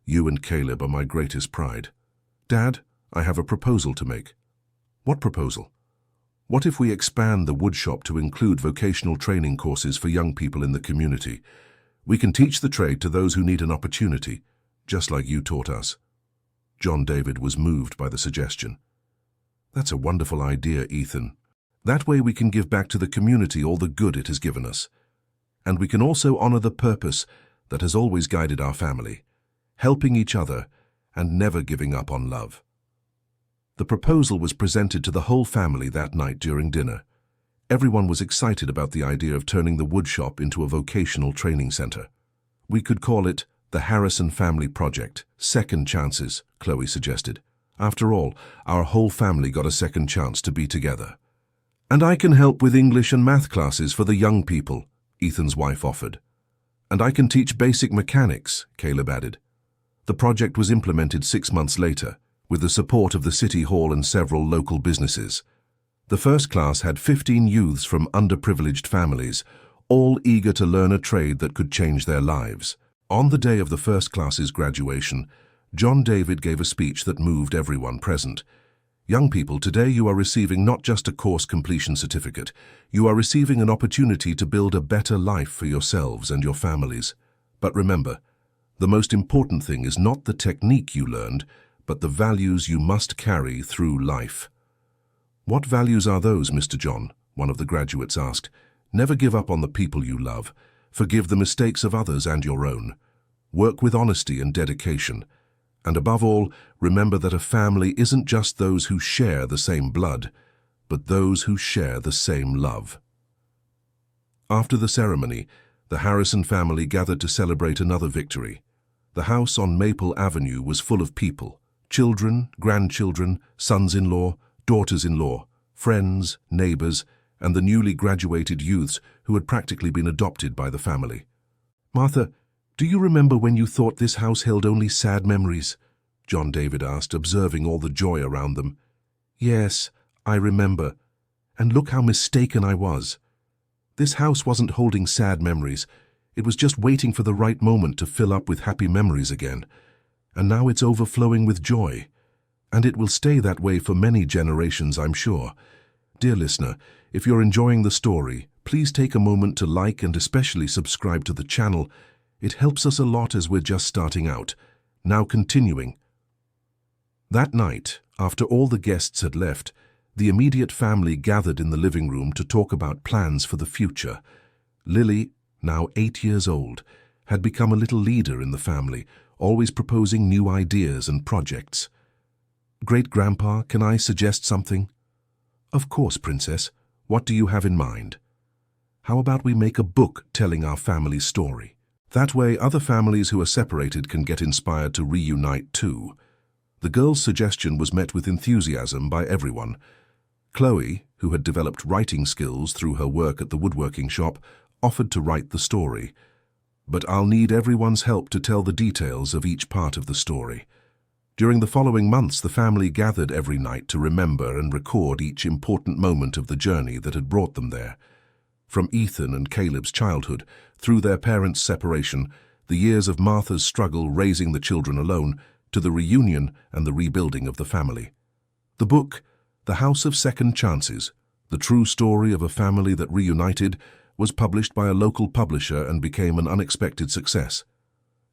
[SPEAKER 1] You and Caleb are my greatest pride. Dad, I have a proposal to make." "What proposal?" "What if we expand the woodshop to include vocational training courses for young people in the community? We can teach the trade to those who need an opportunity, just like you taught us." John David was moved by the suggestion. "That's a wonderful idea, Ethan. That way we can give back to the community all the good it has given us. And we can also honor the purpose that has always guided our family, helping each other and never giving up on love." The proposal was presented to the whole family that night during dinner. Everyone was excited about the idea of turning the woodshop into a vocational training center. "We could call it the Harrison Family Project, Second Chances," Chloe suggested. "After all, our whole family got a second chance to be together." "And I can help with English and math classes for the young people," Ethan's wife offered. "And I can teach basic mechanics," Caleb added. The project was implemented 6 months later, with the support of the City Hall and several local businesses. The first class had 15 youths from underprivileged families, all eager to learn a trade that could change their lives. On the day of the first class's graduation, John David gave a speech that moved everyone present. "Young people, today you are receiving not just a course completion certificate, you are receiving an opportunity to build a better life for yourselves and your families. But remember, the most important thing is not the technique you learned, but the values you must carry through life." "What values are those, Mr. John?" one of the graduates asked. "Never give up on the people you love. Forgive the mistakes of others and your own. Work with honesty and dedication. And above all, remember that a family isn't just those who share the same blood, but those who share the same love." After the ceremony, the Harrison family gathered to celebrate another victory. The house on Maple Avenue was full of people: children, grandchildren, sons-in-law, daughters-in-law, friends, neighbors, and the newly graduated youths who had practically been adopted by the family. "Martha, do you remember when you thought this house held only sad memories?" John David asked, observing all the joy around them. "Yes, I remember. And look how mistaken I was. This house wasn't holding sad memories. It was just waiting for the right moment to fill up with happy memories again. And now it's overflowing with joy. And it will stay that way for many generations, I'm sure. Dear listener, if you're enjoying the story, please take a moment to like and especially subscribe to the channel. It helps us a lot as we're just starting out. Now continuing. That night, after all the guests had left, the immediate family gathered in the living room to talk about plans for the future. Lily, now 8 years old, had become a little leader in the family, always proposing new ideas and projects. "Great-grandpa, can I suggest something?" "Of course, Princess. What do you have in mind?" "How about we make a book telling our family's story? That way other families who are separated can get inspired to reunite too." The girl's suggestion was met with enthusiasm by everyone. Chloe, who had developed writing skills through her work at the woodworking shop, offered to write the story. But I'll need everyone's help to tell the details of each part of the story. During the following months, the family gathered every night to remember and record each important moment of the journey that had brought them there. From Ethan and Caleb's childhood, through their parents' separation, the years of Martha's struggle raising the children alone, to the reunion and the rebuilding of the family. The book, The House of Second Chances, the true story of a family that reunited, was published by a local publisher and became an unexpected success.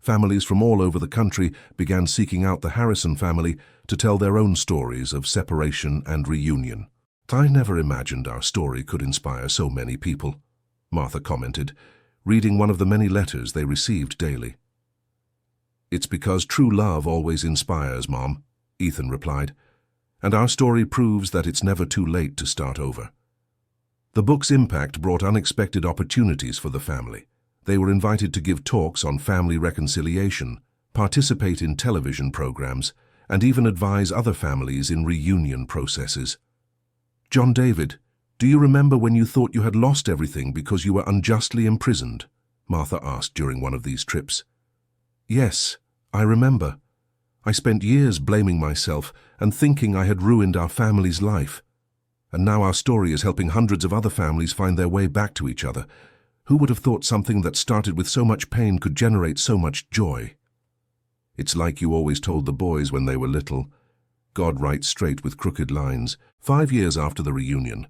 [SPEAKER 1] Families from all over the country began seeking out the Harrison family to tell their own stories of separation and reunion. "I never imagined our story could inspire so many people," Martha commented, reading one of the many letters they received daily. "It's because true love always inspires, Mom," Ethan replied, "and our story proves that it's never too late to start over." The book's impact brought unexpected opportunities for the family. They were invited to give talks on family reconciliation, participate in television programs, and even advise other families in reunion processes. "John David, do you remember when you thought you had lost everything because you were unjustly imprisoned?" Martha asked during one of these trips. "Yes, I remember. I spent years blaming myself and thinking I had ruined our family's life. And now our story is helping hundreds of other families find their way back to each other. Who would have thought something that started with so much pain could generate so much joy? It's like you always told the boys when they were little. God writes straight with crooked lines." 5 years after the reunion,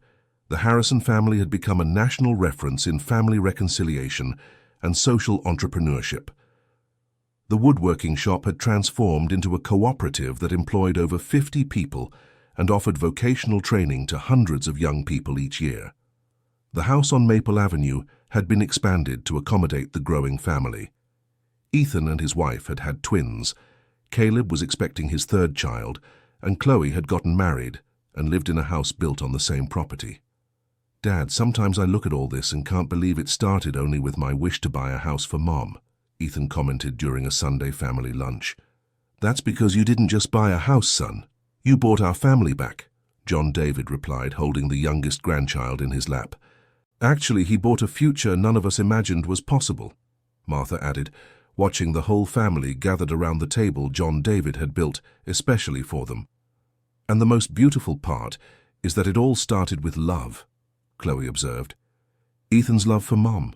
[SPEAKER 1] the Harrison family had become a national reference in family reconciliation and social entrepreneurship. The woodworking shop had transformed into a cooperative that employed over 50 people and offered vocational training to hundreds of young people each year. The house on Maple Avenue had been expanded to accommodate the growing family. Ethan and his wife had had twins. Caleb was expecting his third child, and Chloe had gotten married and lived in a house built on the same property. "Dad, sometimes I look at all this and can't believe it started only with my wish to buy a house for Mom," Ethan commented during a Sunday family lunch. "That's because you didn't just buy a house, son. You bought our family back," John David replied, holding the youngest grandchild in his lap. "Actually, he bought a future none of us imagined was possible," Martha added, watching the whole family gathered around the table John David had built especially for them. "And the most beautiful part is that it all started with love," Chloe observed. "Ethan's love for Mom,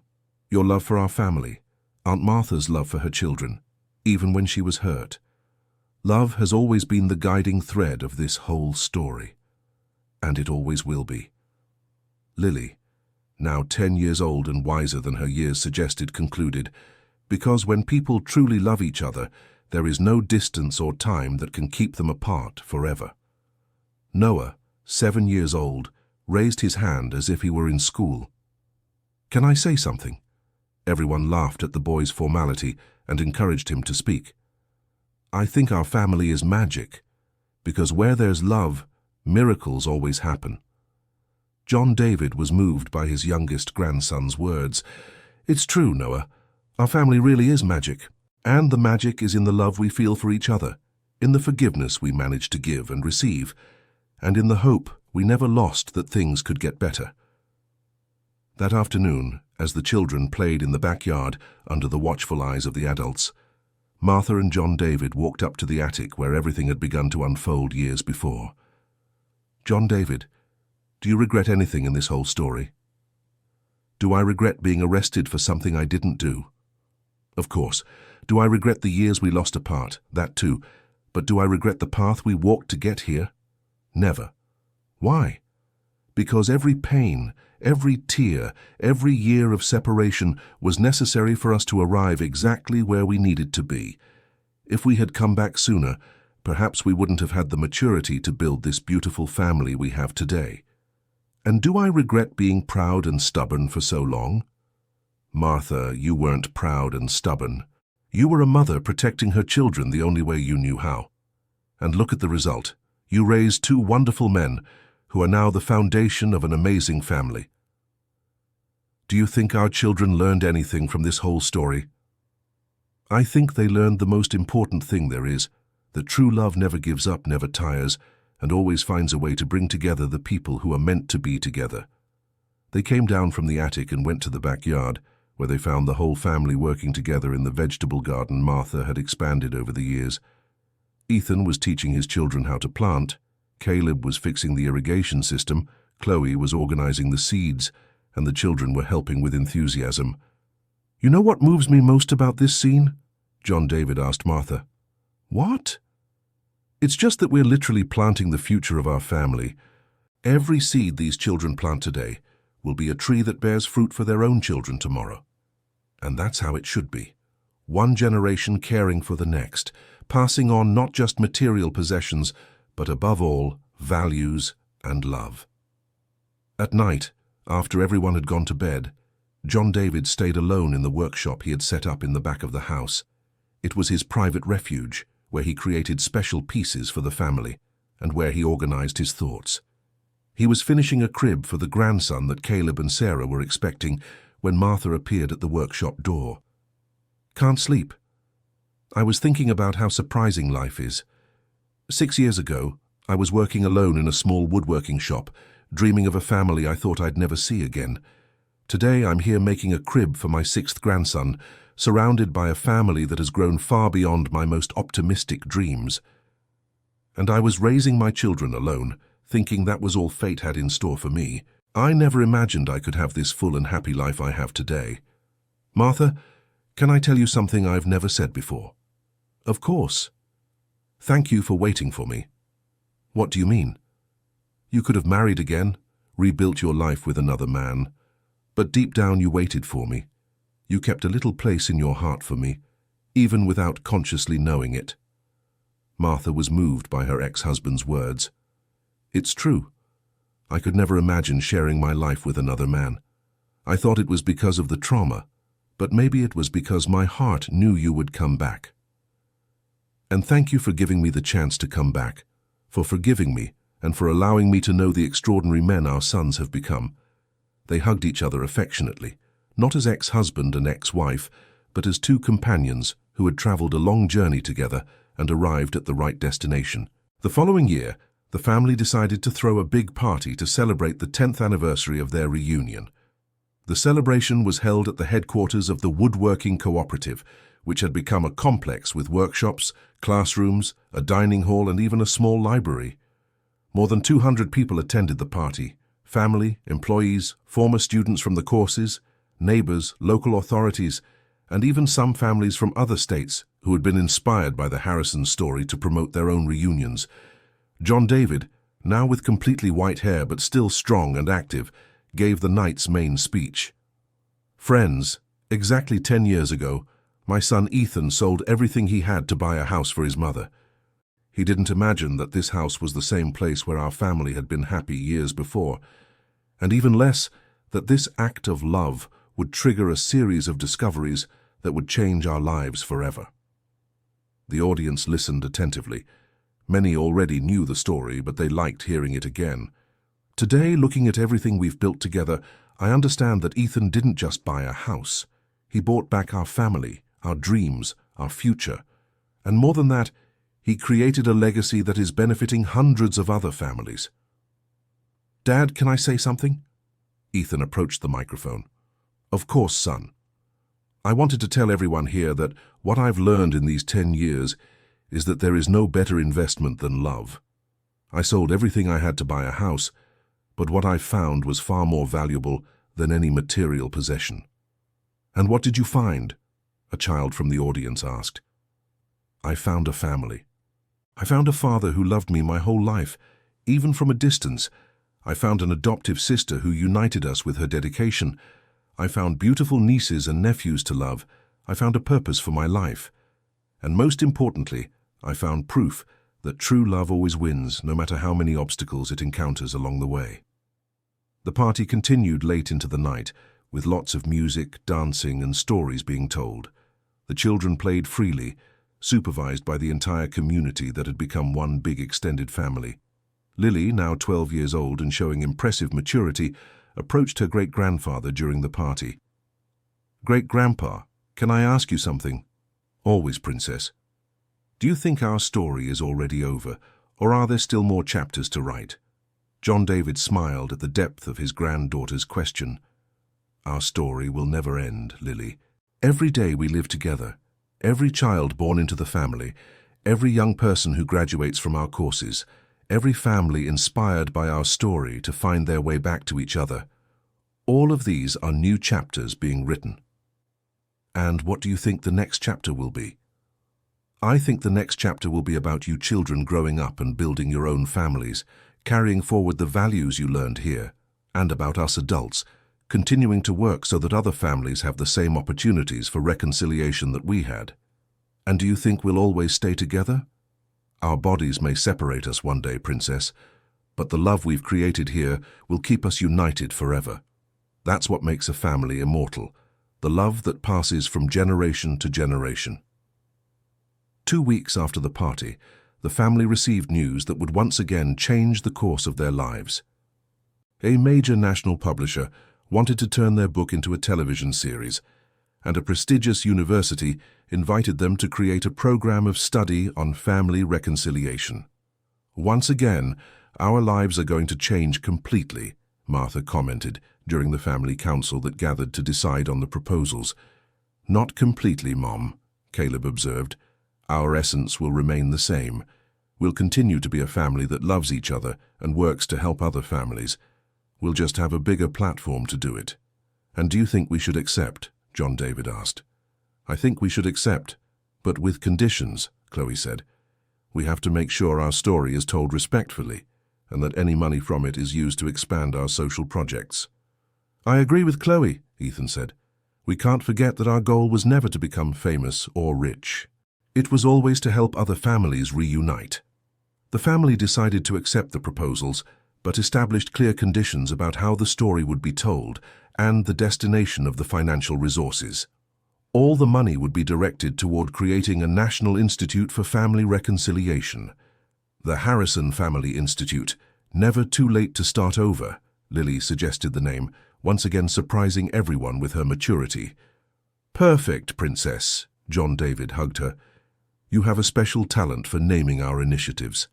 [SPEAKER 1] your love for our family, Aunt Martha's love for her children, even when she was hurt. Love has always been the guiding thread of this whole story. And it always will be." Lily, now 10 years old and wiser than her years suggested, concluded, "Because when people truly love each other, there is no distance or time that can keep them apart forever." Noah, 7 years old, raised his hand as if he were in school. "Can I say something?" Everyone laughed at the boy's formality and encouraged him to speak. "I think our family is magic, because where there's love, miracles always happen." John David was moved by his youngest grandson's words. "It's true, Noah. Our family really is magic, and the magic is in the love we feel for each other, in the forgiveness we manage to give and receive, and in the hope we never lost that things could get better." That afternoon, as the children played in the backyard under the watchful eyes of the adults, Martha and John David walked up to the attic where everything had begun to unfold years before. "John David, do you regret anything in this whole story?" "Do I regret being arrested for something I didn't do?" "Of course. Do I regret the years we lost apart? That too. But do I regret the path we walked to get here? Never. Why? Because every pain, every tear, every year of separation was necessary for us to arrive exactly where we needed to be. If we had come back sooner, perhaps we wouldn't have had the maturity to build this beautiful family we have today. And do I regret being proud and stubborn for so long?" "Martha, you weren't proud and stubborn. You were a mother protecting her children the only way you knew how. And look at the result. You raised 2 wonderful men who are now the foundation of an amazing family." "Do you think our children learned anything from this whole story?" "I think they learned the most important thing there is, that true love never gives up, never tires, and always finds a way to bring together the people who are meant to be together. They came down from the attic and went to the backyard, where they found the whole family working together in the vegetable garden Martha had expanded over the years. Ethan was teaching his children how to plant, Caleb was fixing the irrigation system, Chloe was organizing the seeds, and the children were helping with enthusiasm. "You know what moves me most about this scene?" John David asked Martha. "What?" "It's just that we're literally planting the future of our family. Every seed these children plant today will be a tree that bears fruit for their own children tomorrow. And that's how it should be. One generation caring for the next, passing on not just material possessions, but above all, values and love." At night, after everyone had gone to bed, John David stayed alone in the workshop he had set up in the back of the house. It was his private refuge, where he created special pieces for the family, and where he organized his thoughts. He was finishing a crib for the grandson that Caleb and Sarah were expecting when Martha appeared at the workshop door. "Can't sleep. I was thinking about how surprising life is. 6 years ago, I was working alone in a small woodworking shop, dreaming of a family I thought I'd never see again. Today I'm here making a crib for my 6th grandson, surrounded by a family that has grown far beyond my most optimistic dreams. And I was raising my children alone, thinking that was all fate had in store for me. I never imagined I could have this full and happy life I have today. Martha, can I tell you something I've never said before?" "Of course." "Thank you for waiting for me." "What do you mean?" "You could have married again, rebuilt your life with another man. But deep down you waited for me. You kept a little place in your heart for me, even without consciously knowing it." Martha was moved by her ex-husband's words. "It's true. I could never imagine sharing my life with another man. I thought it was because of the trauma, but maybe it was because my heart knew you would come back. And thank you for giving me the chance to come back, for forgiving me, and for allowing me to know the extraordinary men our sons have become." They hugged each other affectionately, not as ex-husband and ex-wife, but as two companions who had traveled a long journey together and arrived at the right destination. The following year, the family decided to throw a big party to celebrate the 10th anniversary of their reunion. The celebration was held at the headquarters of the Woodworking Cooperative, which had become a complex with workshops, classrooms, a dining hall, and even a small library. More than 200 people attended the party: family, employees, former students from the courses, neighbors, local authorities, and even some families from other states who had been inspired by the Harrison story to promote their own reunions. John David, now with completely white hair but still strong and active, gave the night's main speech. "Friends, exactly 10 years ago, my son Ethan sold everything he had to buy a house for his mother. He didn't imagine that this house was the same place where our family had been happy years before, and even less that this act of love would trigger a series of discoveries that would change our lives forever." The audience listened attentively. Many already knew the story, but they liked hearing it again. "Today, looking at everything we've built together, I understand that Ethan didn't just buy a house. He bought back our family, our dreams, our future. And more than that, he created a legacy that is benefiting hundreds of other families." "Dad, can I say something?" Ethan approached the microphone. "Of course, son. I wanted to tell everyone here that what I've learned in these 10 years is that there is no better investment than love. I sold everything I had to buy a house, but what I found was far more valuable than any material possession." "And what did you find?" a child from the audience asked. "I found a family. I found a father who loved me my whole life, even from a distance. I found an adoptive sister who united us with her dedication. I found beautiful nieces and nephews to love. I found a purpose for my life. And most importantly, I found proof that true love always wins, no matter how many obstacles it encounters along the way." The party continued late into the night, with lots of music, dancing, and stories being told. The children played freely, supervised by the entire community that had become one big extended family. Lily, now 12 years old and showing impressive maturity, approached her great-grandfather during the party. "Great-grandpa, can I ask you something?" "Always, princess." "Do Do you think our story is already over, or are there still more chapters to write? John David smiled at the depth of his granddaughter's question. Our story will never end, Lily. Every day we live together, every child born into the family, every young person who graduates from our courses, every family inspired by our story to find their way back to each other. All of these are new chapters being written. And what do you think the next chapter will be? I think the next chapter will be about you children growing up and building your own families, carrying forward the values you learned here, and about us adults, continuing to work so that other families have the same opportunities for reconciliation that we had. And do you think we'll always stay together? Our bodies may separate us one day, Princess, but the love we've created here will keep us united forever. That's what makes a family immortal, the love that passes from generation to generation. 2 weeks after the party, the family received news that would once again change the course of their lives. A major national publisher wanted to turn their book into a television series, and a prestigious university invited them to create a program of study on family reconciliation. Once again, our lives are going to change completely, Martha commented during the family council that gathered to decide on the proposals. Not completely, Mom, Caleb observed. Our essence will remain the same. We'll continue to be a family that loves each other and works to help other families. We'll just have a bigger platform to do it. And do you think we should accept? John David asked. I think we should accept, but with conditions, Chloe said. We have to make sure our story is told respectfully, and that any money from it is used to expand our social projects. I agree with Chloe, Ethan said. We can't forget that our goal was never to become famous or rich. It was always to help other families reunite. The family decided to accept the proposals, but established clear conditions about how the story would be told and the destination of the financial resources. All the money would be directed toward creating a National Institute for Family Reconciliation. The Harrison Family Institute, never too late to start over, Lily suggested the name, once again surprising everyone with her maturity. Perfect, Princess, John David hugged her. You have a special talent for naming our initiatives.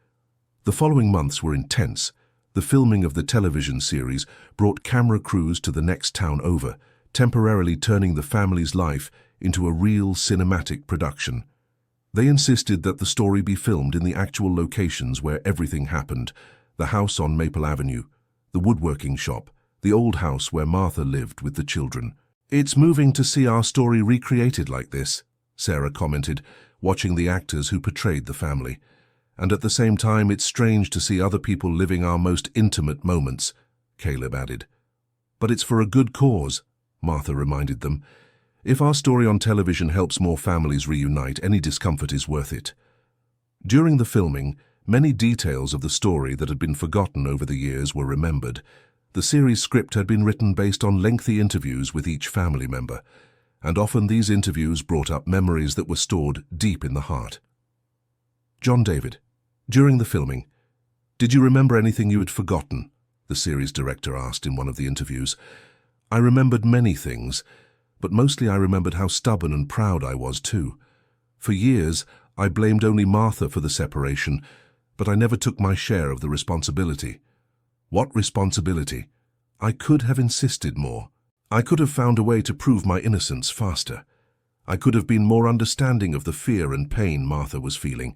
[SPEAKER 1] The following months were intense. The filming of the television series brought camera crews to the next town over, temporarily turning the family's life into a real cinematic production. They insisted that the story be filmed in the actual locations where everything happened: the house on Maple Avenue, the woodworking shop, the old house where Martha lived with the children. It's moving to see our story recreated like this, Sarah commented, watching the actors who portrayed the family. And at the same time, it's strange to see other people living our most intimate moments, Caleb added. But it's for a good cause, Martha reminded them. If our story on television helps more families reunite, any discomfort is worth it. During the filming, many details of the story that had been forgotten over the years were remembered. The series script had been written based on lengthy interviews with each family member, and often these interviews brought up memories that were stored deep in the heart. John David, during the filming, did you remember anything you had forgotten? The series director asked in one of the interviews. I remembered many things, but mostly I remembered how stubborn and proud I was too. For years, I blamed only Martha for the separation, but I never took my share of the responsibility. What responsibility? I could have insisted more. I could have found a way to prove my innocence faster. I could have been more understanding of the fear and pain Martha was feeling.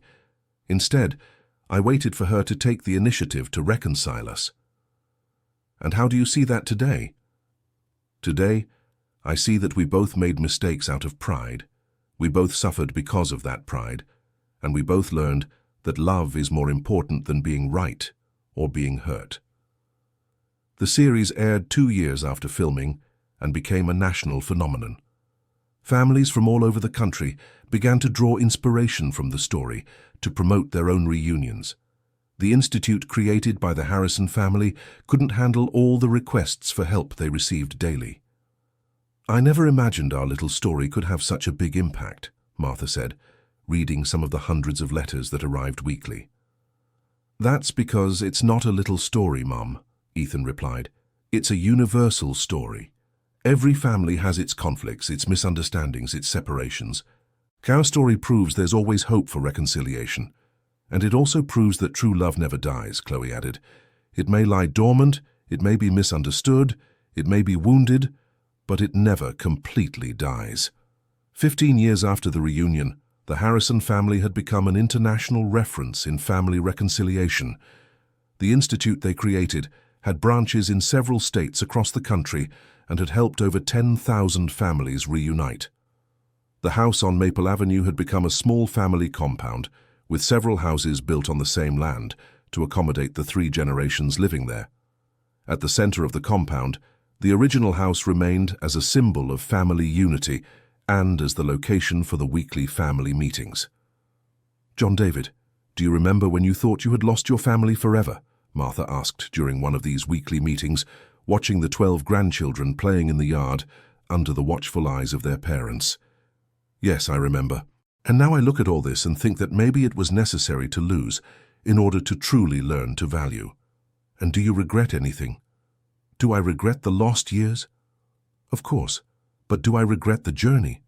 [SPEAKER 1] Instead, I waited for her to take the initiative to reconcile us. And how do you see that today? Today, I see that we both made mistakes out of pride. We both suffered because of that pride, and we both learned that love is more important than being right or being hurt. The series aired 2 years after filming and became a national phenomenon. Families from all over the country began to draw inspiration from the story to promote their own reunions. The institute created by the Harrison family couldn't handle all the requests for help they received daily. I never imagined our little story could have such a big impact, Martha said, reading some of the hundreds of letters that arrived weekly. That's because it's not a little story, Mum, Ethan replied. It's a universal story. Every family has its conflicts, its misunderstandings, its separations. Our story proves there's always hope for reconciliation. And it also proves that true love never dies, Chloe added. It may lie dormant, it may be misunderstood, it may be wounded, but it never completely dies. 15 years after the reunion, the Harrison family had become an international reference in family reconciliation. The institute they created had branches in several states across the country and had helped over 10,000 families reunite. The house on Maple Avenue had become a small family compound, with several houses built on the same land to accommodate the 3 generations living there. At the center of the compound, the original house remained as a symbol of family unity and as the location for the weekly family meetings. "John David, do you remember when you thought you had lost your family forever?" Martha asked during one of these weekly meetings, watching the 12 grandchildren playing in the yard under the watchful eyes of their parents. "Yes, I remember. And now I look at all this and think that maybe it was necessary to lose in order to truly learn to value. And do you regret anything? Do I regret the lost years? Of course. But do I regret the journey?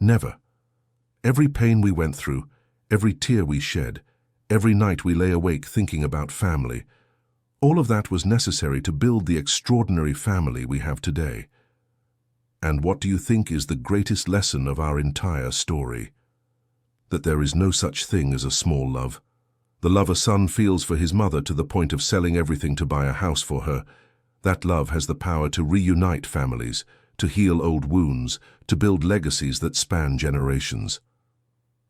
[SPEAKER 1] Never. Every pain we went through, every tear we shed, every night we lay awake thinking about family, all of that was necessary to build the extraordinary family we have today. And what do you think is the greatest lesson of our entire story? That there is no such thing as a small love. The love a son feels for his mother to the point of selling everything to buy a house for her, that love has the power to reunite families, to heal old wounds, to build legacies that span generations.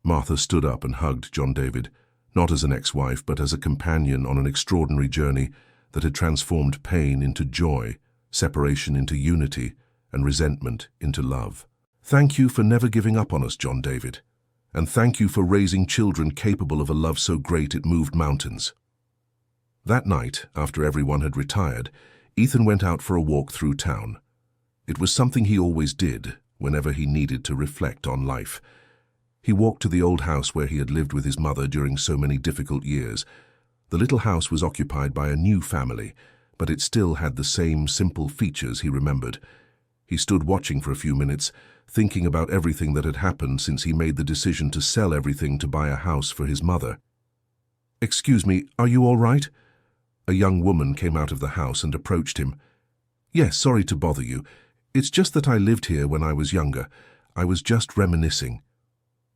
[SPEAKER 1] Martha stood up and hugged John David, not as an ex-wife, but as a companion on an extraordinary journey that had transformed pain into joy, separation into unity, and resentment into love. Thank you for never giving up on us, John David. And thank you for raising children capable of a love so great it moved mountains. That night, after everyone had retired, Ethan went out for a walk through town. It was something he always did whenever he needed to reflect on life. He walked to the old house where he had lived with his mother during so many difficult years. The little house was occupied by a new family, but it still had the same simple features he remembered. He stood watching for a few minutes, thinking about everything that had happened since he made the decision to sell everything to buy a house for his mother. "Excuse me, are you all right?" A young woman came out of the house and approached him. "Yes, sorry to bother you. It's just that I lived here when I was younger. I was just reminiscing."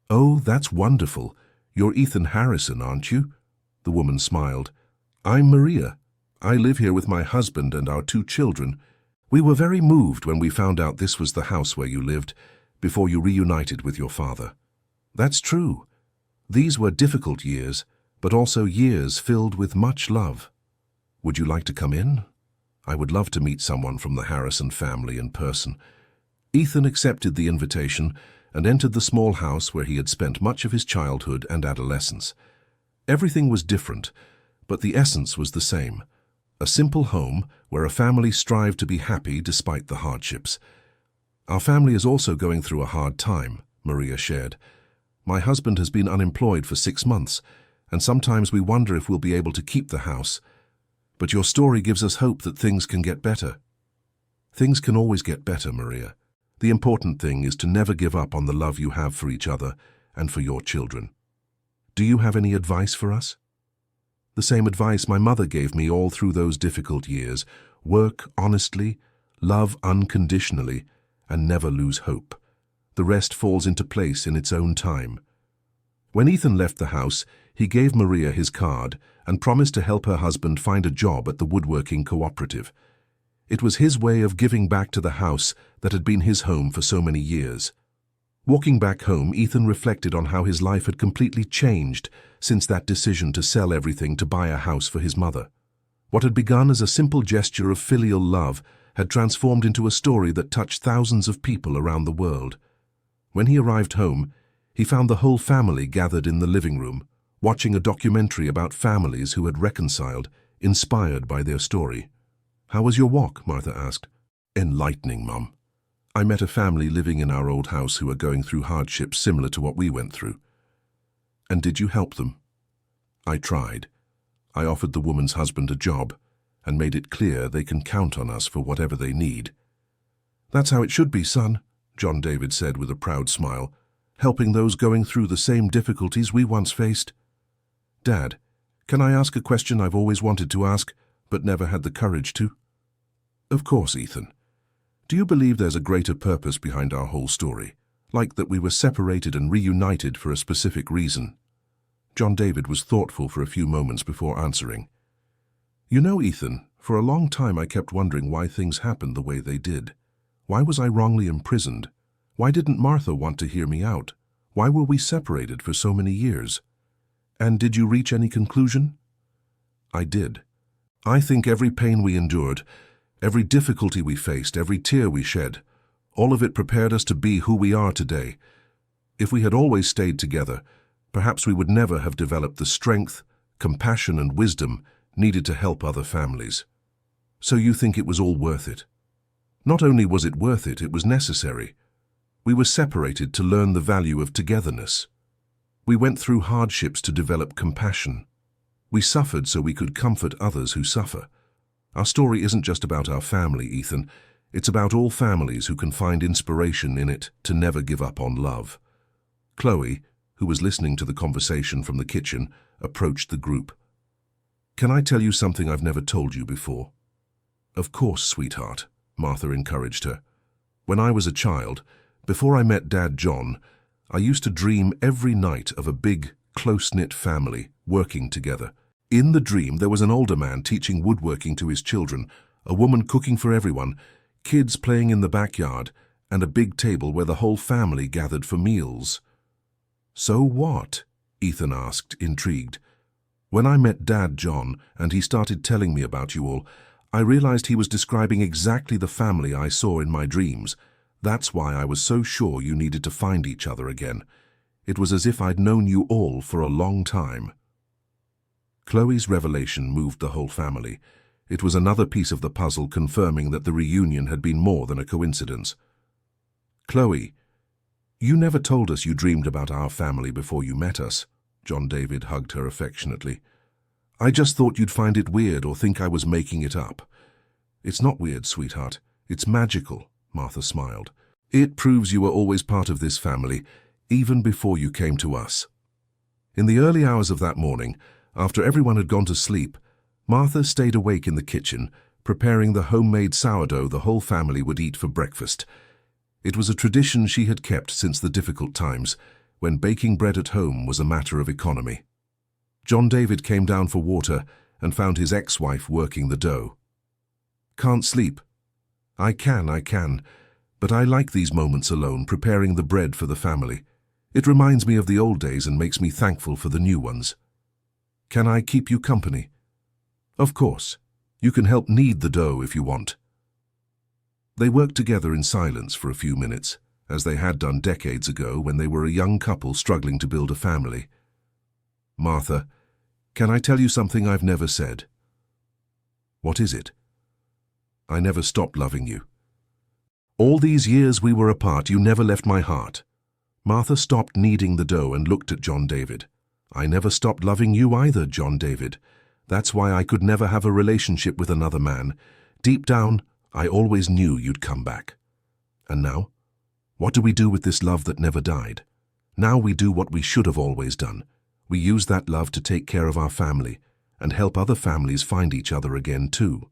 [SPEAKER 1] "Oh, that's wonderful. You're Ethan Harrison, aren't you?" The woman smiled. "I'm Maria. I live here with my husband and our 2 children. We were very moved when we found out this was the house where you lived, before you reunited with your father." "That's true. These were difficult years, but also years filled with much love. Would you like to come in? I would love to meet someone from the Harrison family in person." Ethan accepted the invitation and entered the small house where he had spent much of his childhood and adolescence. Everything was different, but the essence was the same. A simple home where a family strived to be happy despite the hardships. "Our family is also going through a hard time," Maria shared. "My husband has been unemployed for 6 months, and sometimes we wonder if we'll be able to keep the house. But your story gives us hope that things can get better." "Things can always get better, Maria. The important thing is to never give up on the love you have for each other and for your children. Do you have any advice for us?" "The same advice my mother gave me all through those difficult years. Work honestly, love unconditionally, and never lose hope. The rest falls into place in its own time." When Ethan left the house, he gave Maria his card and promised to help her husband find a job at the woodworking cooperative. It was his way of giving back to the house that had been his home for so many years. Walking back home, Ethan reflected on how his life had completely changed since that decision to sell everything to buy a house for his mother. What had begun as a simple gesture of filial love had transformed into a story that touched thousands of people around the world. When he arrived home, he found the whole family gathered in the living room, watching a documentary about families who had reconciled, inspired by their story. "How was your walk?" Martha asked. "Enlightening, Mum. I met a family living in our old house who are going through hardships similar to what we went through." "And did you help them?" "I tried. I offered the woman's husband a job and made it clear they can count on us for whatever they need." "That's how it should be, son," John David said with a proud smile. helping those going through the same difficulties we once faced. Dad, can I ask a question I've always wanted to ask, but never had the courage to? Of course, Ethan. Do you believe there's a greater purpose behind our whole story, like that we were separated and reunited for a specific reason? John David was thoughtful for a few moments before answering. You know, Ethan, for a long time I kept wondering why things happened the way they did. Why was I wrongly imprisoned? Why didn't Martha want to hear me out? Why were we separated for so many years? And did you reach any conclusion? I did. I think every pain we endured, every difficulty we faced, every tear we shed, all of it prepared us to be who we are today. If we had always stayed together, perhaps we would never have developed the strength, compassion, and wisdom needed to help other families. So you think it was all worth it? Not only was it worth it, it was necessary. We were separated to learn the value of togetherness. We went through hardships to develop compassion. We suffered so we could comfort others who suffer. Our story isn't just about our family, Ethan. It's about all families who can find inspiration in it to never give up on love. Chloe, who was listening to the conversation from the kitchen, approached the group. Can I tell you something I've never told you before? Of course, sweetheart, Martha encouraged her. When I was a child, before I met Dad John, I used to dream every night of a big, close-knit family working together. In the dream, there was an older man teaching woodworking to his children, a woman cooking for everyone, kids playing in the backyard, and a big table where the whole family gathered for meals. So what? Ethan asked, intrigued. When I met Dad John and he started telling me about you all, I realized he was describing exactly the family I saw in my dreams. That's why I was so sure you needed to find each other again. It was as if I'd known you all for a long time. Chloe's revelation moved the whole family. It was another piece of the puzzle confirming that the reunion had been more than a coincidence. Chloe, you never told us you dreamed about our family before you met us. John David hugged her affectionately. I just thought you'd find it weird or think I was making it up. It's not weird, sweetheart. It's magical, Martha smiled. It proves you were always part of this family, even before you came to us. In the early hours of that morning, after everyone had gone to sleep, Martha stayed awake in the kitchen, preparing the homemade sourdough the whole family would eat for breakfast. It was a tradition she had kept since the difficult times, when baking bread at home was a matter of economy. John David came down for water and found his ex-wife working the dough. Can't sleep? I can, but I like these moments alone, preparing the bread for the family. It reminds me of the old days and makes me thankful for the new ones. Can I keep you company? Of course. You can help knead the dough if you want. They worked together in silence for a few minutes, as they had done decades ago when they were a young couple struggling to build a family. Martha, can I tell you something I've never said? What is it? I never stopped loving you. All these years we were apart, you never left my heart. Martha stopped kneading the dough and looked at John David. I never stopped loving you either, John David. That's why I could never have a relationship with another man. Deep down, I always knew you'd come back. And now? What do we do with this love that never died? Now we do what we should have always done. We use that love to take care of our family and help other families find each other again too.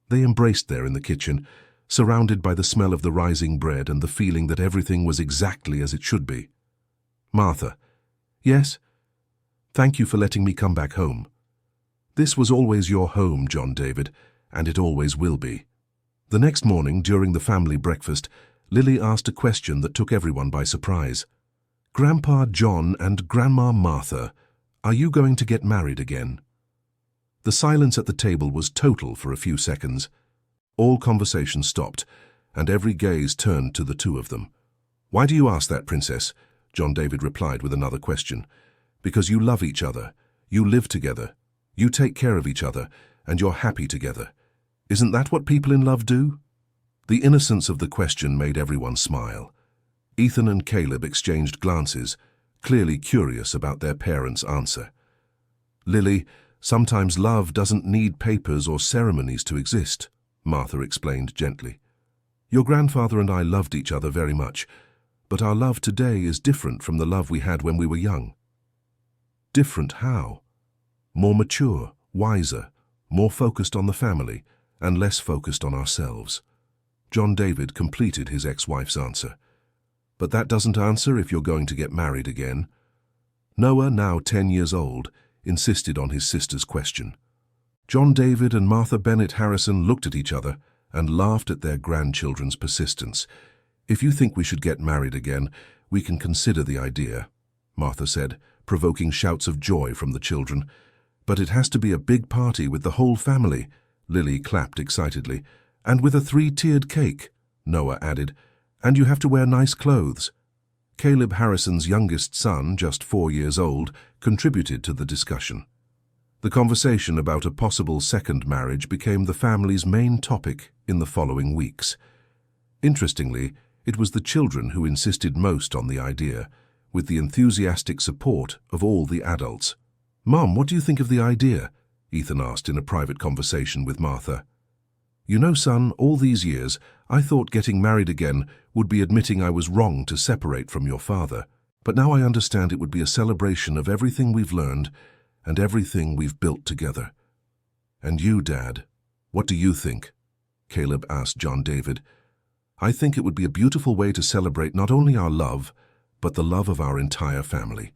[SPEAKER 1] They embraced there in the kitchen, surrounded by the smell of the rising bread and the feeling that everything was exactly as it should be. Martha, yes? Thank you for letting me come back home. This was always your home, John David, and it always will be. The next morning, during the family breakfast, Lily asked a question that took everyone by surprise. Grandpa John and Grandma Martha, are you going to get married again? The silence at the table was total for a few seconds. All conversation stopped, and every gaze turned to the two of them. Why do you ask that, Princess? John David replied with another question. Because you love each other, you live together, you take care of each other, and you're happy together. Isn't that what people in love do? The innocence of the question made everyone smile. Ethan and Caleb exchanged glances, clearly curious about their parents' answer. Lily, sometimes love doesn't need papers or ceremonies to exist, Martha explained gently. Your grandfather and I loved each other very much, But our love today is different from the love we had when we were young. Different how? More mature, wiser, more focused on the family, and less focused on ourselves. John David completed his ex-wife's answer. But that doesn't answer if you're going to get married again. Noah, now 10 years old, insisted on his sister's question. John David and Martha Bennett Harrison looked at each other and laughed at their grandchildren's persistence. "If you think we should get married again, we can consider the idea," Martha said, provoking shouts of joy from the children. "But it has to be a big party with the whole family," Lily clapped excitedly. "And with a 3-tiered cake," Noah added. "And you have to wear nice clothes." Caleb Harrison's youngest son, just 4 years old, contributed to the discussion. The conversation about a possible second marriage became the family's main topic in the following weeks. Interestingly, it was the children who insisted most on the idea, with the enthusiastic support of all the adults. "Mom, what do you think of the idea?" Ethan asked in a private conversation with Martha. "You know, son, all these years, I thought getting married again would be admitting I was wrong to separate from your father. But now I understand it would be a celebration of everything we've learned and everything we've built together." "And you, Dad, what do you think?" Caleb asked John David. "I think it would be a beautiful way to celebrate not only our love, but the love of our entire family.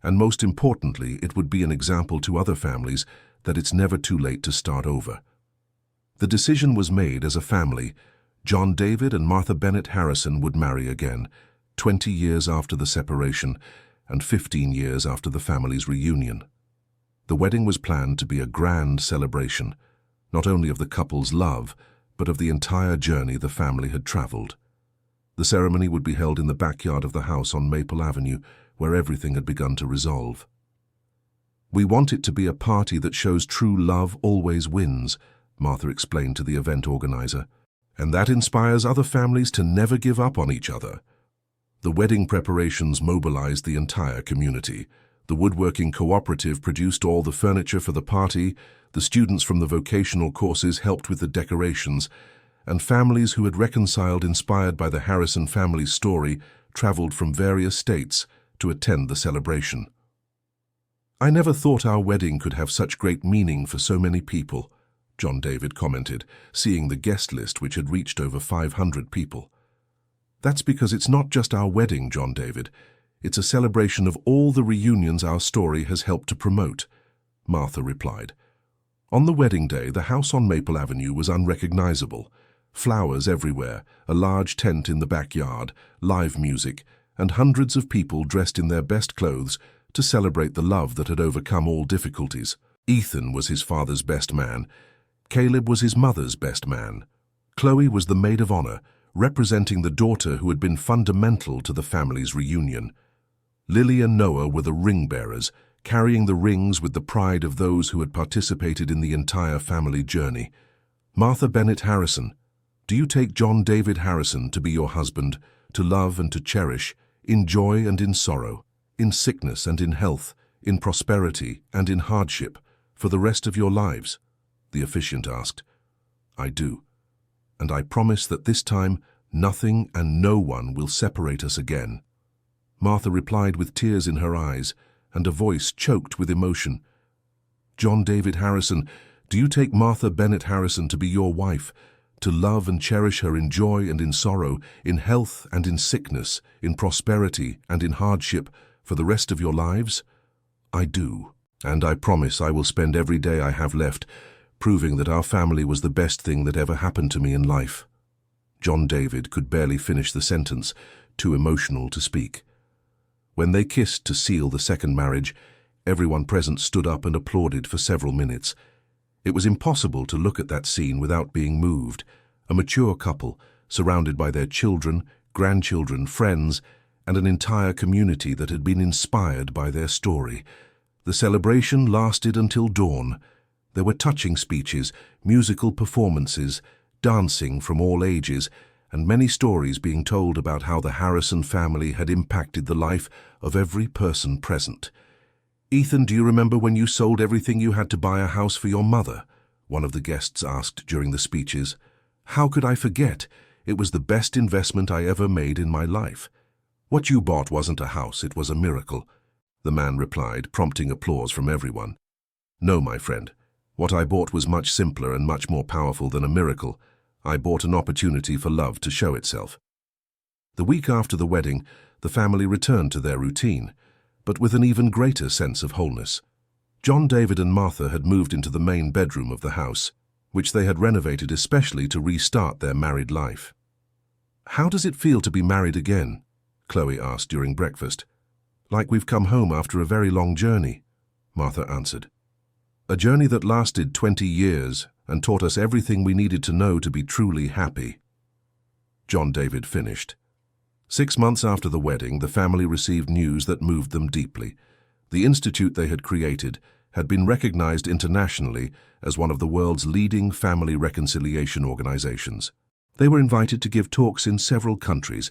[SPEAKER 1] And most importantly, it would be an example to other families that it's never too late to start over." The decision was made as a family. John David and Martha Bennett Harrison would marry again, 20 years after the separation and 15 years after the family's reunion. The wedding was planned to be a grand celebration, not only of the couple's love, but of the entire journey the family had traveled. The ceremony would be held in the backyard of the house on Maple Avenue, where everything had begun to resolve. "We want it to be a party that shows true love always wins," Martha explained to the event organizer, "and that inspires other families to never give up on each other." The wedding preparations mobilized the entire community. The woodworking cooperative produced all the furniture for the party, the students from the vocational courses helped with the decorations, and families who had reconciled inspired by the Harrison family's story traveled from various states to attend the celebration. "I never thought our wedding could have such great meaning for so many people," John David commented, seeing the guest list which had reached over 500 people. "That's because it's not just our wedding, John David. It's a celebration of all the reunions our story has helped to promote," Martha replied. On the wedding day, the house on Maple Avenue was unrecognizable. Flowers everywhere, a large tent in the backyard, live music, and hundreds of people dressed in their best clothes to celebrate the love that had overcome all difficulties. Ethan was his father's best man. Caleb was his mother's best man. Chloe was the maid of honor, representing the daughter who had been fundamental to the family's reunion. Lily and Noah were the ring bearers, carrying the rings with the pride of those who had participated in the entire family journey. "Martha Bennett Harrison, do you take John David Harrison to be your husband, to love and to cherish, in joy and in sorrow, in sickness and in health, in prosperity and in hardship, for the rest of your lives?" the officiant asked. "I do. And I promise that this time nothing and no one will separate us again." Martha replied with tears in her eyes and a voice choked with emotion. "John David Harrison, do you take Martha Bennett Harrison to be your wife, to love and cherish her in joy and in sorrow, in health and in sickness, in prosperity and in hardship, for the rest of your lives?" "I do, and I promise I will spend every day I have left proving that our family was the best thing that ever happened to me in life." John David could barely finish the sentence, too emotional to speak. When they kissed to seal the second marriage, everyone present stood up and applauded for several minutes. It was impossible to look at that scene without being moved. A mature couple, surrounded by their children, grandchildren, friends, and an entire community that had been inspired by their story. The celebration lasted until dawn. There were touching speeches, musical performances, dancing from all ages, and many stories being told about how the Harrison family had impacted the life of every person present. "Ethan, do you remember when you sold everything you had to buy a house for your mother?" one of the guests asked during the speeches. "How could I forget? It was the best investment I ever made in my life." "What you bought wasn't a house, it was a miracle," the man replied, prompting applause from everyone. "No, my friend. What I bought was much simpler and much more powerful than a miracle. I bought an opportunity for love to show itself." The week after the wedding, the family returned to their routine, but with an even greater sense of wholeness. John David and Martha had moved into the main bedroom of the house, which they had renovated especially to restart their married life. "How does it feel to be married again?" Chloe asked during breakfast. "Like we've come home after a very long journey," Martha answered. "A journey that lasted 20 years and taught us everything we needed to know to be truly happy," John David finished. 6 months after the wedding, the family received news that moved them deeply. The institute they had created had been recognized internationally as one of the world's leading family reconciliation organizations. They were invited to give talks in several countries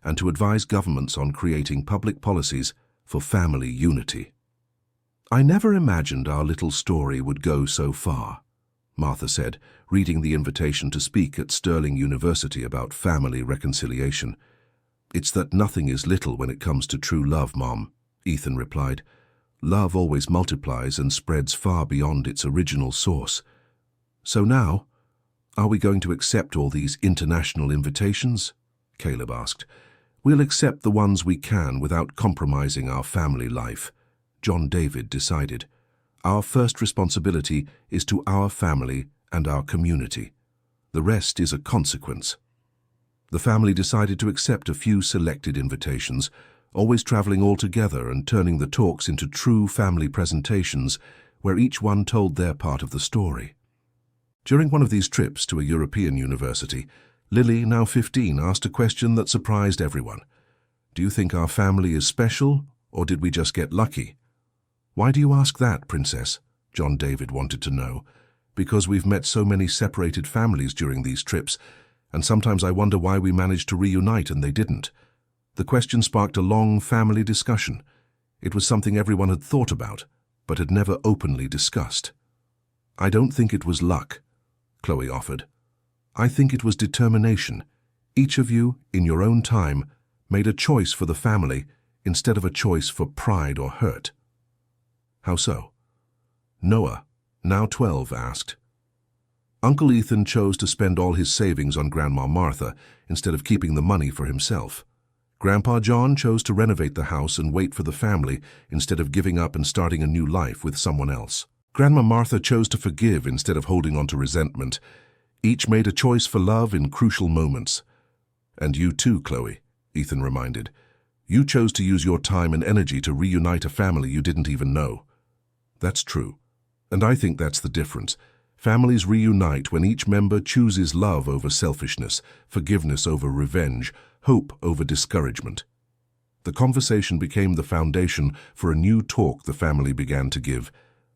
[SPEAKER 1] and to advise governments on creating public policies for family unity. "I never imagined our little story would go so far," Martha said, reading the invitation to speak at Stirling University about family reconciliation. "It's that nothing is little when it comes to true love, Mom," Ethan replied. "Love always multiplies and spreads far beyond its original source. So now, are we going to accept all these international invitations?" Caleb asked. "We'll accept the ones we can without compromising our family life," John David decided. "Our first responsibility is to our family and our community. The rest is a consequence." The family decided to accept a few selected invitations, always traveling all together and turning the talks into true family presentations where each one told their part of the story. During one of these trips to a European university, Lily, now 15, asked a question that surprised everyone. "Do you think our family is special, or did we just get lucky?" "Why do you ask that, Princess?" John David wanted to know. "Because we've met so many separated families during these trips, and sometimes I wonder why we managed to reunite and they didn't." The question sparked a long family discussion. It was something everyone had thought about, but had never openly discussed. "I don't think it was luck," Chloe offered. "I think it was determination. Each of you, in your own time, made a choice for the family instead of a choice for pride or hurt." "How so?" Noah, now 12, asked. "Uncle Ethan chose to spend all his savings on Grandma Martha instead of keeping the money for himself. Grandpa John chose to renovate the house and wait for the family instead of giving up and starting a new life with someone else. Grandma Martha chose to forgive instead of holding on to resentment. Each made a choice for love in crucial moments." "And you too, Chloe," Ethan reminded. "You chose to use your time and energy to reunite a family you didn't even know." "That's true. And I think that's the difference. Families reunite when each member chooses love over selfishness, forgiveness over revenge, hope over discouragement." The conversation became the foundation for a new talk the family began to give,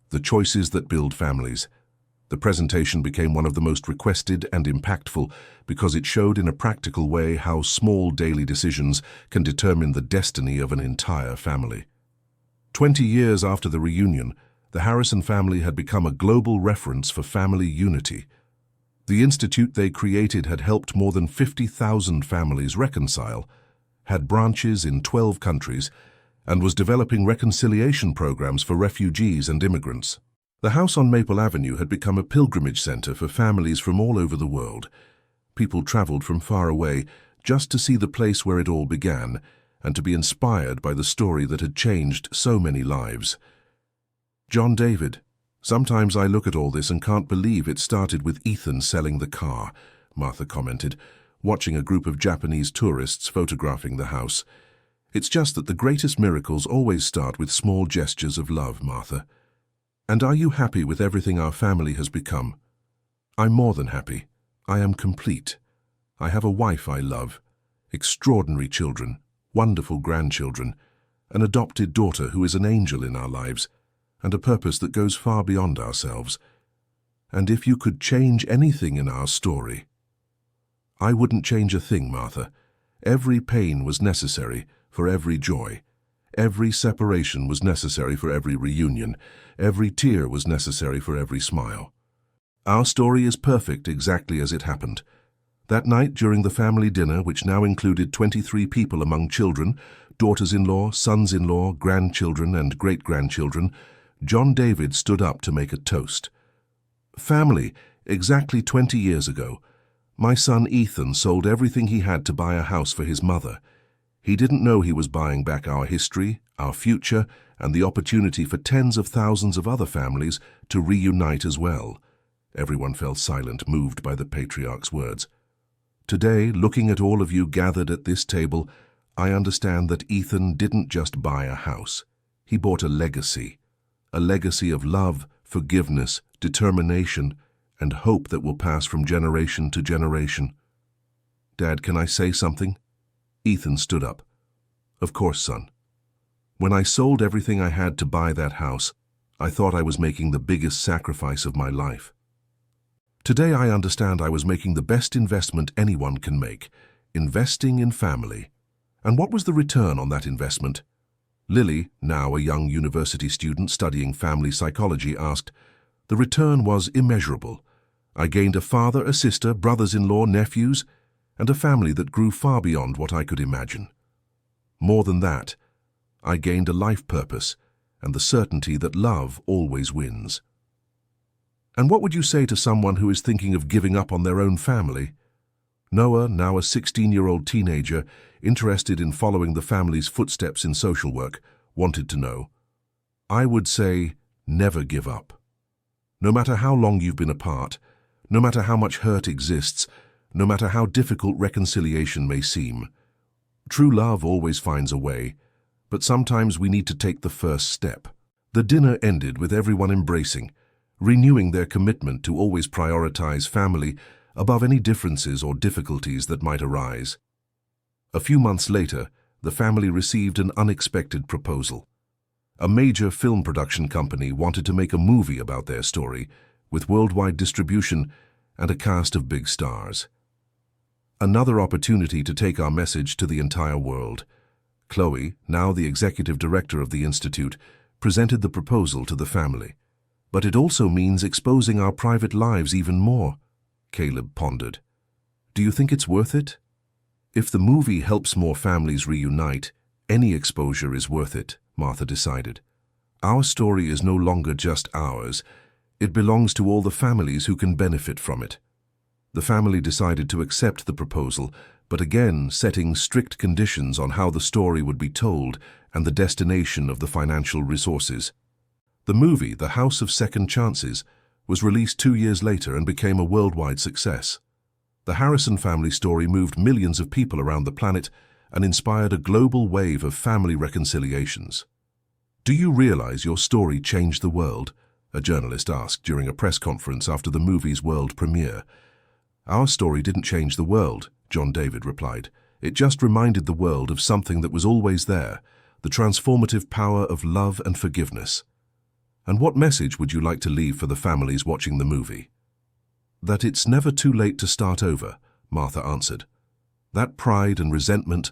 [SPEAKER 1] "The Choices That Build Families." The presentation became one of the most requested and impactful because it showed in a practical way how small daily decisions can determine the destiny of an entire family. 20 years after the reunion, the Harrison family had become a global reference for family unity. The institute they created had helped more than 50,000 families reconcile, had branches in 12 countries, and was developing reconciliation programs for refugees and immigrants. The house on Maple Avenue had become a pilgrimage center for families from all over the world. People traveled from far away just to see the place where it all began and to be inspired by the story that had changed so many lives. "John David, sometimes I look at all this and can't believe it started with Ethan selling the car," Martha commented, watching a group of Japanese tourists photographing the house. "It's just that the greatest miracles always start with small gestures of love, Martha. And are you happy with everything our family has become?" "I'm more than happy. I am complete. I have a wife I love, extraordinary children, wonderful grandchildren, an adopted daughter who is an angel in our lives, and a purpose that goes far beyond ourselves. And if you could change anything in our story—" "I wouldn't change a thing, Martha. Every pain was necessary for every joy. Every separation was necessary for every reunion. Every tear was necessary for every smile. Our story is perfect exactly as it happened. That night, during the family dinner, which now included 23 people among children, daughters-in-law, sons-in-law, grandchildren, and great-grandchildren, John David stood up to make a toast. Family, exactly 20 years ago, my son Ethan sold everything he had to buy a house for his mother. He didn't know he was buying back our history, our future, and the opportunity for tens of thousands of other families to reunite as well. Everyone fell silent, moved by the patriarch's words. Today, looking at all of you gathered at this table, I understand that Ethan didn't just buy a house. He bought a legacy of love, forgiveness, determination, and hope that will pass from generation to generation. Dad, can I say something? Ethan stood up. Of course, son. When I sold everything I had to buy that house, I thought I was making the biggest sacrifice of my life. Today I understand I was making the best investment anyone can make, investing in family. And what was the return on that investment? Lily, now a young university student studying family psychology, asked. The return was immeasurable. I gained a father, a sister, brothers-in-law, nephews, and a family that grew far beyond what I could imagine. More than that, I gained a life purpose and the certainty that love always wins. And what would you say to someone who is thinking of giving up on their own family? Noah, now a 16-year-old teenager, interested in following the family's footsteps in social work, wanted to know. I would say, never give up. No matter how long you've been apart, no matter how much hurt exists, no matter how difficult reconciliation may seem, true love always finds a way, but sometimes we need to take the first step. The dinner ended with everyone embracing, renewing their commitment to always prioritize family above any differences or difficulties that might arise. A few months later, the family received an unexpected proposal. A major film production company wanted to make a movie about their story, with worldwide distribution and a cast of big stars. Another opportunity to take our message to the entire world. Chloe, now the executive director of the Institute, presented the proposal to the family. But it also means exposing our private lives even more, Caleb pondered. Do you think it's worth it? If the movie helps more families reunite, any exposure is worth it, Martha decided. Our story is no longer just ours. It belongs to all the families who can benefit from it. The family decided to accept the proposal, but again setting strict conditions on how the story would be told and the destination of the financial resources. The movie, The House of Second Chances, was released 2 years later and became a worldwide success. The Harrison family story moved millions of people around the planet and inspired a global wave of family reconciliations. Do you realize your story changed the world? A journalist asked during a press conference after the movie's world premiere. Our story didn't change the world, John David replied. It just reminded the world of something that was always there, the transformative power of love and forgiveness. And what message would you like to leave for the families watching the movie? That it's never too late to start over, Martha answered. That pride and resentment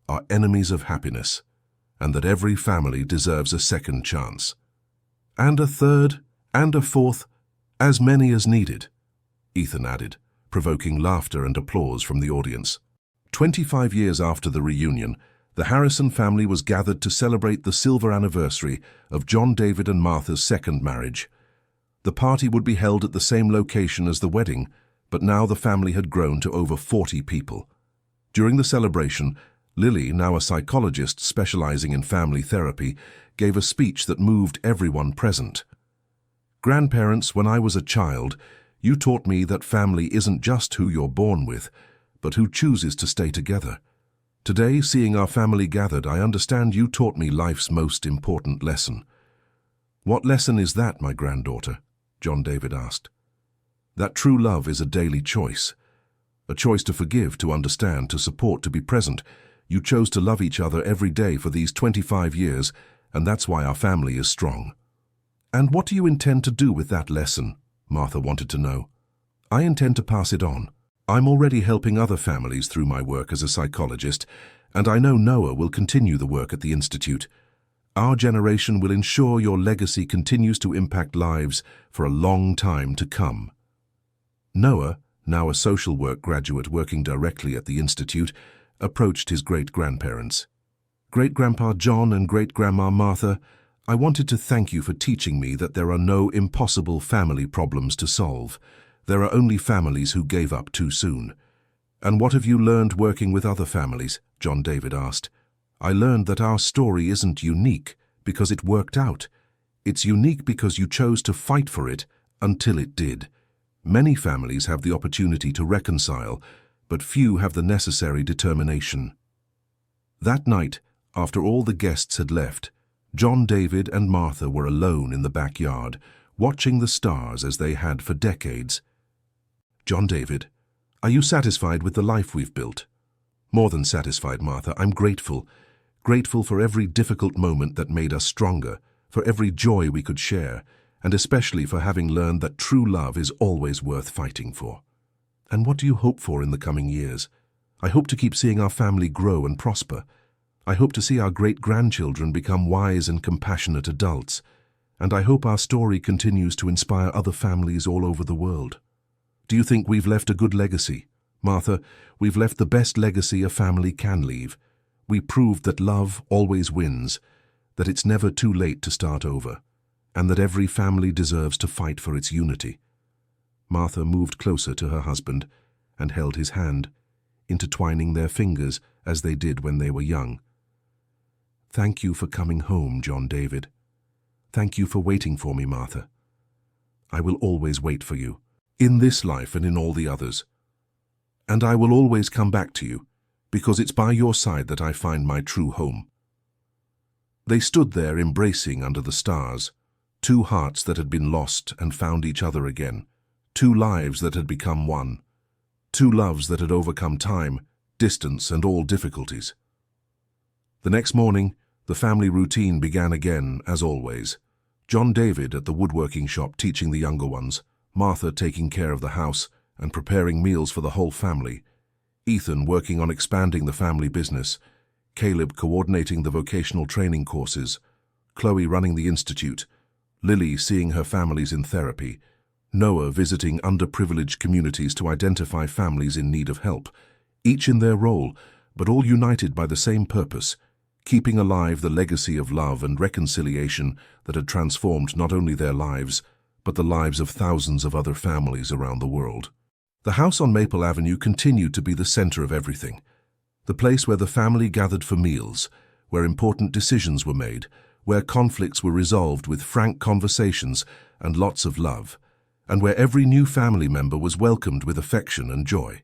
[SPEAKER 1] are enemies of happiness, and that every family deserves a second chance. And a third, and a fourth, as many as needed, Ethan added, provoking laughter and applause from the audience. 25 years after the reunion, the Harrison family was gathered to celebrate the silver anniversary of John David and Martha's second marriage. The party would be held at the same location as the wedding, but now the family had grown to over 40 people. During the celebration, Lily, now a psychologist specializing in family therapy, gave a speech that moved everyone present. Grandparents, when I was a child, you taught me that family isn't just who you're born with, but who chooses to stay together. Today, seeing our family gathered, I understand you taught me life's most important lesson. What lesson is that, my granddaughter? John David asked. That true love is a daily choice. A choice to forgive, to understand, to support, to be present. You chose to love each other every day for these 25 years, and that's why our family is strong. And what do you intend to do with that lesson? Martha wanted to know. I intend to pass it on. I'm already helping other families through my work as a psychologist, and I know Noah will continue the work at the Institute. Our generation will ensure your legacy continues to impact lives for a long time to come. Noah, now a social work graduate working directly at the Institute, approached his great-grandparents. "Great-grandpa John and great-grandma Martha, I wanted to thank you for teaching me that there are no impossible family problems to solve. There are only families who gave up too soon." "And what have you learned working with other families?" John David asked. "I learned that our story isn't unique because it worked out. It's unique because you chose to fight for it until it did. Many families have the opportunity to reconcile, but few have the necessary determination." That night, after all the guests had left, John David and Martha were alone in the backyard, watching the stars as they had for decades. "John David, are you satisfied with the life we've built?" "More than satisfied, Martha. I'm grateful. Grateful for every difficult moment that made us stronger, for every joy we could share, and especially for having learned that true love is always worth fighting for." "And what do you hope for in the coming years?" "I hope to keep seeing our family grow and prosper. I hope to see our great-grandchildren become wise and compassionate adults. And I hope our story continues to inspire other families all over the world." "Do you think we've left a good legacy?" "Martha, we've left the best legacy a family can leave. We proved that love always wins, that it's never too late to start over, and that every family deserves to fight for its unity." Martha moved closer to her husband and held his hand, intertwining their fingers as they did when they were young. "Thank you for coming home, John David. Thank you for waiting for me, Martha. I will always wait for you, in this life and in all the others. And I will always come back to you, because it's by your side that I find my true home." They stood there embracing under the stars, two hearts that had been lost and found each other again, two lives that had become one, two loves that had overcome time, distance, and all difficulties. The next morning, the family routine began again, as always. John David at the woodworking shop teaching the younger ones, Martha taking care of the house and preparing meals for the whole family, Ethan working on expanding the family business, Caleb coordinating the vocational training courses, Chloe running the institute, Lily seeing her families in therapy, Noah visiting underprivileged communities to identify families in need of help, each in their role, but all united by the same purpose, keeping alive the legacy of love and reconciliation that had transformed not only their lives, but the lives of thousands of other families around the world. The house on Maple Avenue continued to be the center of everything, the place where the family gathered for meals, where important decisions were made, where conflicts were resolved with frank conversations and lots of love, and where every new family member was welcomed with affection and joy.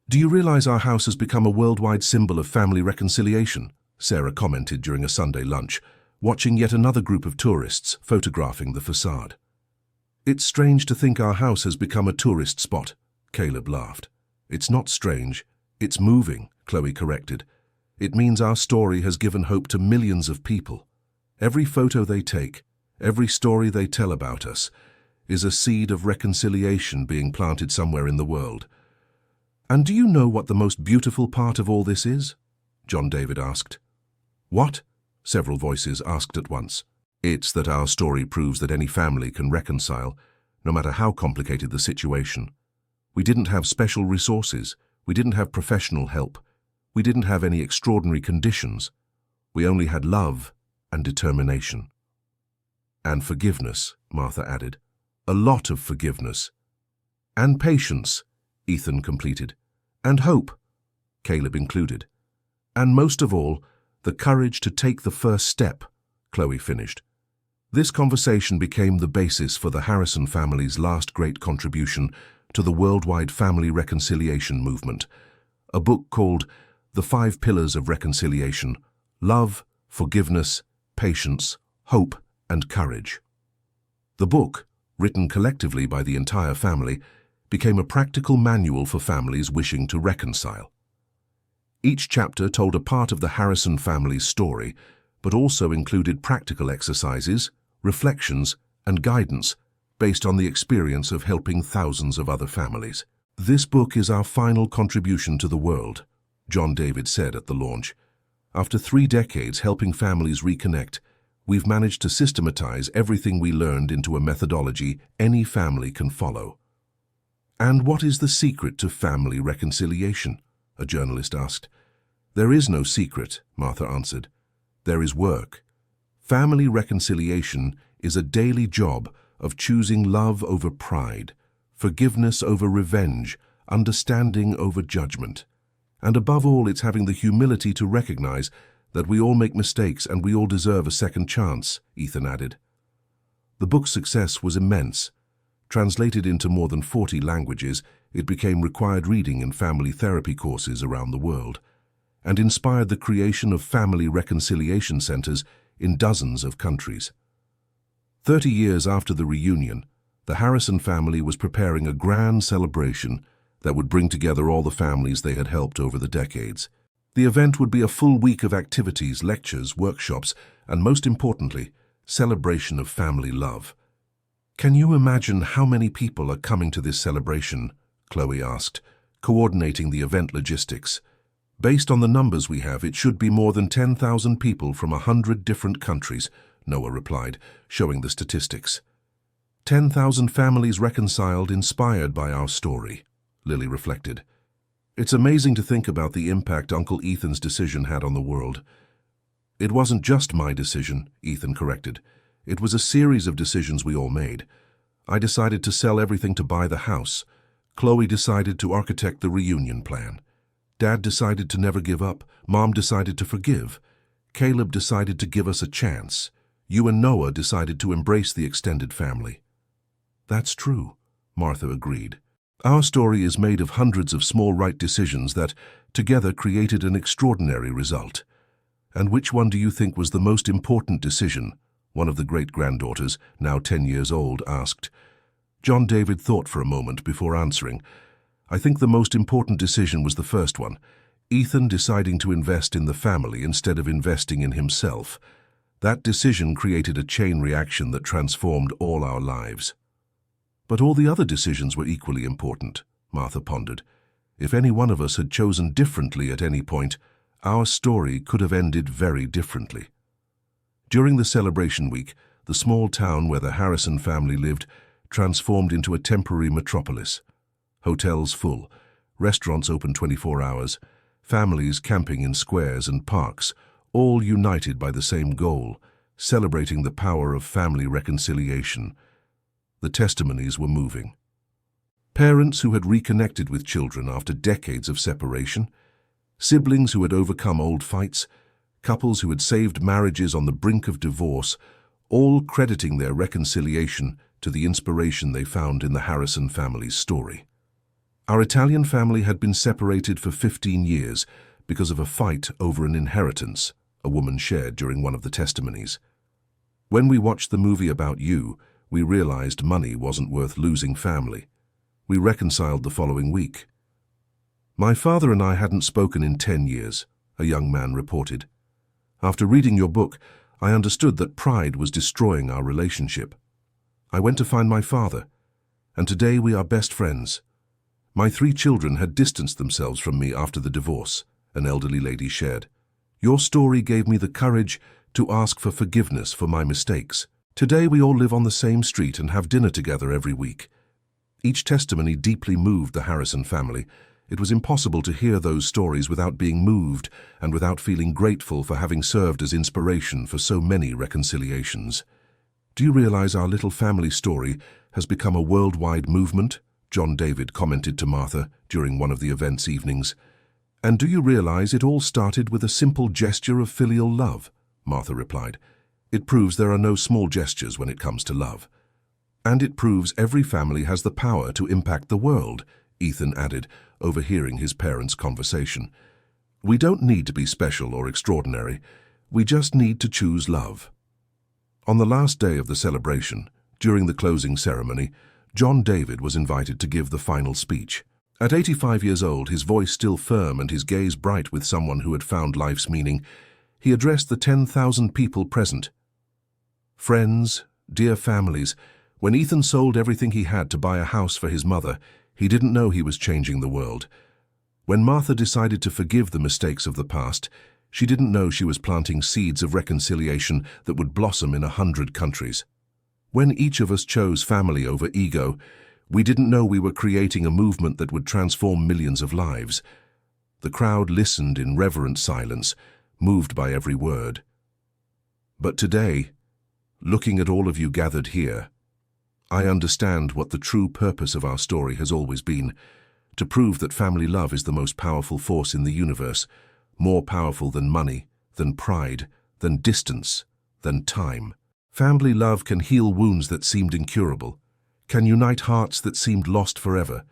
[SPEAKER 1] "Do you realize our house has become a worldwide symbol of family reconciliation?" Sarah commented during a Sunday lunch, watching yet another group of tourists photographing the facade. "It's strange to think our house has become a tourist spot," Caleb laughed. "It's not strange, it's moving," Chloe corrected. "It means our story has given hope to millions of people. Every photo they take, every story they tell about us, is a seed of reconciliation being planted somewhere in the world." "And do you know what the most beautiful part of all this is?" John David asked. "What?" several voices asked at once. "It's that our story proves that any family can reconcile, no matter how complicated the situation. We didn't have special resources, we didn't have professional help, we didn't have any extraordinary conditions. We only had love and determination." "And forgiveness," Martha added. "A lot of forgiveness." "And patience," Ethan completed. "And hope," Caleb included. "And most of all, the courage to take the first step," Chloe finished. This conversation became the basis for the Harrison family's last great contribution to the worldwide family reconciliation movement, a book called The 5 Pillars of Reconciliation: Love, Forgiveness, Patience, Hope, and Courage. The book, written collectively by the entire family, became a practical manual for families wishing to reconcile. Each chapter told a part of the Harrison family's story, but also included practical exercises, reflections, and guidance based on the experience of helping thousands of other families. "This book is our final contribution to the world," John David said at the launch. "After 3 decades helping families reconnect, we've managed to systematize everything we learned into a methodology any family can follow." "And what is the secret to family reconciliation?" a journalist asked. "There is no secret," Martha answered. "There is work. Family reconciliation is a daily job of choosing love over pride, forgiveness over revenge, understanding over judgment. And above all, it's having the humility to recognize that we all make mistakes and we all deserve a second chance," Ethan added. The book's success was immense. Translated into more than 40 languages, it became required reading in family therapy courses around the world, and inspired the creation of family reconciliation centers in dozens of countries. 30 years after the reunion, the Harrison family was preparing a grand celebration that would bring together all the families they had helped over the decades. The event would be a full week of activities, lectures, workshops, and most importantly, celebration of family love. "Can you imagine how many people are coming to this celebration?" Chloe asked, coordinating the event logistics. "Based on the numbers we have, it should be more than 10,000 people from 100 different countries," Noah replied, showing the statistics. 10,000 families reconciled, inspired by our story, Lily reflected. "It's amazing to think about the impact Uncle Ethan's decision had on the world." "It wasn't just my decision," Ethan corrected. "It was a series of decisions we all made. I decided to sell everything to buy the house. Chloe decided to architect the reunion plan. Dad decided to never give up. Mom decided to forgive. Caleb decided to give us a chance. You and Noah decided to embrace the extended family." "That's true," Martha agreed. "Our story is made of hundreds of small right decisions that, together, created an extraordinary result." "And which one do you think was the most important decision?" one of the great-granddaughters, now 10 years old, asked. John David thought for a moment before answering. "I think the most important decision was the first one. Ethan deciding to invest in the family instead of investing in himself. That decision created a chain reaction that transformed all our lives." "But all the other decisions were equally important," Martha pondered. "If any one of us had chosen differently at any point, our story could have ended very differently." During the celebration week, the small town where the Harrison family lived transformed into a temporary metropolis. Hotels full, restaurants open 24 hours, families camping in squares and parks, all united by the same goal, celebrating the power of family reconciliation. The testimonies were moving. Parents who had reconnected with children after decades of separation, siblings who had overcome old fights, couples who had saved marriages on the brink of divorce, all crediting their reconciliation to the inspiration they found in the Harrison family's story. "Our Italian family had been separated for 15 years because of a fight over an inheritance," a woman shared during one of the testimonies. "When we watched the movie about you, we realized money wasn't worth losing family. We reconciled the following week." "My father and I hadn't spoken in 10 years, a young man reported. "After reading your book, I understood that pride was destroying our relationship. I went to find my father, and today we are best friends. My 3 children had distanced themselves from me after the divorce," an elderly lady shared. "Your story gave me the courage to ask for forgiveness for my mistakes. Today we all live on the same street and have dinner together every week." Each testimony deeply moved the Harrison family. It was impossible to hear those stories without being moved and without feeling grateful for having served as inspiration for so many reconciliations. "Do you realize our little family story has become a worldwide movement?" John David commented to Martha during one of the event's evenings. "And do you realize it all started with a simple gesture of filial love?" Martha replied. "It proves there are no small gestures when it comes to love." "And it proves every family has the power to impact the world," Ethan added, overhearing his parents' conversation. "We don't need to be special or extraordinary. We just need to choose love." On the last day of the celebration, during the closing ceremony, John David was invited to give the final speech. At 85 years old, his voice still firm and his gaze bright with someone who had found life's meaning, he addressed the 10,000 people present. "Friends, dear families, when Ethan sold everything he had to buy a house for his mother, he didn't know he was changing the world. When Martha decided to forgive the mistakes of the past, she didn't know she was planting seeds of reconciliation that would blossom in 100 countries. When each of us chose family over ego, We didn't know we were creating a movement that would transform millions of lives. The crowd listened in reverent silence, moved by every word. But today, looking at all of you gathered here, I understand what the true purpose of our story has always been, to prove that family love is the most powerful force in the universe, more powerful than money, than pride, than distance, than time. Family love can heal wounds that seemed incurable, can unite hearts that seemed lost forever,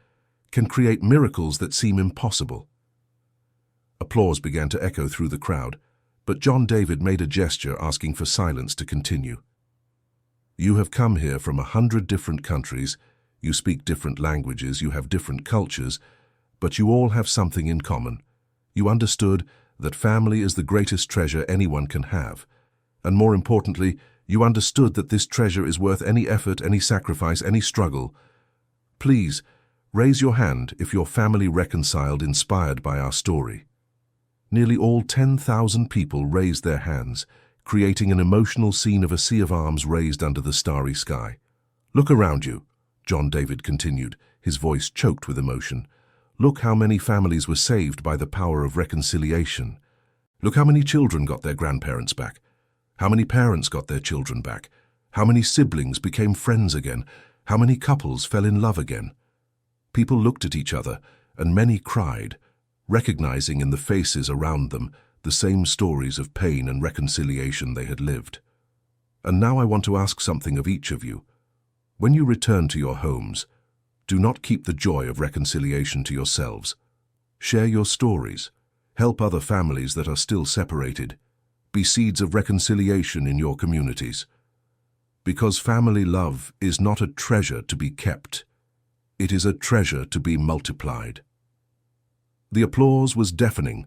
[SPEAKER 1] can create miracles that seem impossible. Applause began to echo through the crowd, but John David made a gesture asking for silence to continue. You have come here from 100 different countries, you speak different languages, you have different cultures, but you all have something in common. You understood that family is the greatest treasure anyone can have, and more importantly, you understood that this treasure is worth any effort, any sacrifice, any struggle. Please, raise your hand if your family reconciled, inspired by our story. Nearly all 10,000 people raised their hands, creating an emotional scene of a sea of arms raised under the starry sky. Look around you, John David continued, his voice choked with emotion. Look how many families were saved by the power of reconciliation. Look how many children got their grandparents back. How many parents got their children back. How many siblings became friends again. How many couples fell in love again. People looked at each other, and many cried, recognizing in the faces around them the same stories of pain and reconciliation they had lived. And now I want to ask something of each of you. When you return to your homes, do not keep the joy of reconciliation to yourselves. Share your stories. Help other families that are still separated. Be seeds of reconciliation in your communities. Because family love is not a treasure to be kept. It is a treasure to be multiplied. The applause was deafening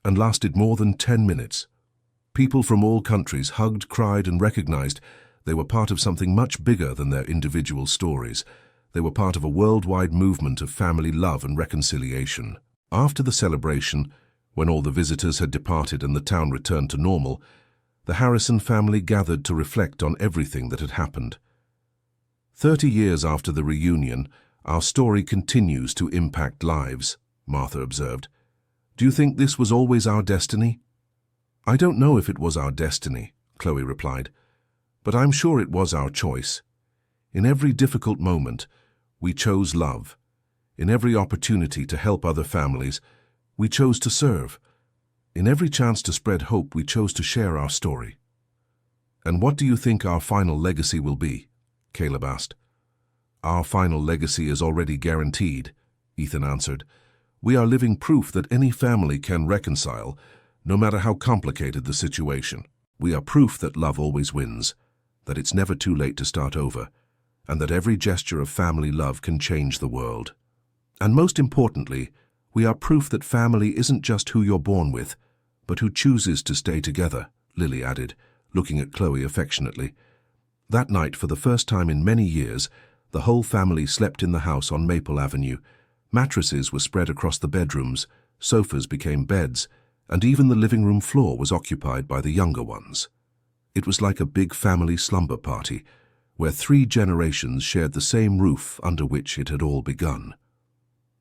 [SPEAKER 1] and lasted more than 10 minutes. People from all countries hugged, cried, and recognized they were part of something much bigger than their individual stories. They were part of a worldwide movement of family love and reconciliation. After the celebration, when all the visitors had departed and the town returned to normal, the Harrison family gathered to reflect on everything that had happened. 30 years after the reunion, our story continues to impact lives, Martha observed. Do you think this was always our destiny? I don't know if it was our destiny, Chloe replied, but I'm sure it was our choice. In every difficult moment, we chose love. In every opportunity to help other families, we chose to serve. In every chance to spread hope, we chose to share our story. And what do you think our final legacy will be? Caleb asked. Our final legacy is already guaranteed, Ethan answered. We are living proof that any family can reconcile, no matter how complicated the situation. We are proof that love always wins, that it's never too late to start over, and that every gesture of family love can change the world. And most importantly, we are proof that family isn't just who you're born with, but who chooses to stay together, Lily added, looking at Chloe affectionately. That night, for the first time in many years, the whole family slept in the house on Maple Avenue. Mattresses were spread across the bedrooms, sofas became beds, and even the living room floor was occupied by the younger ones. It was like a big family slumber party, where 3 generations shared the same roof under which it had all begun.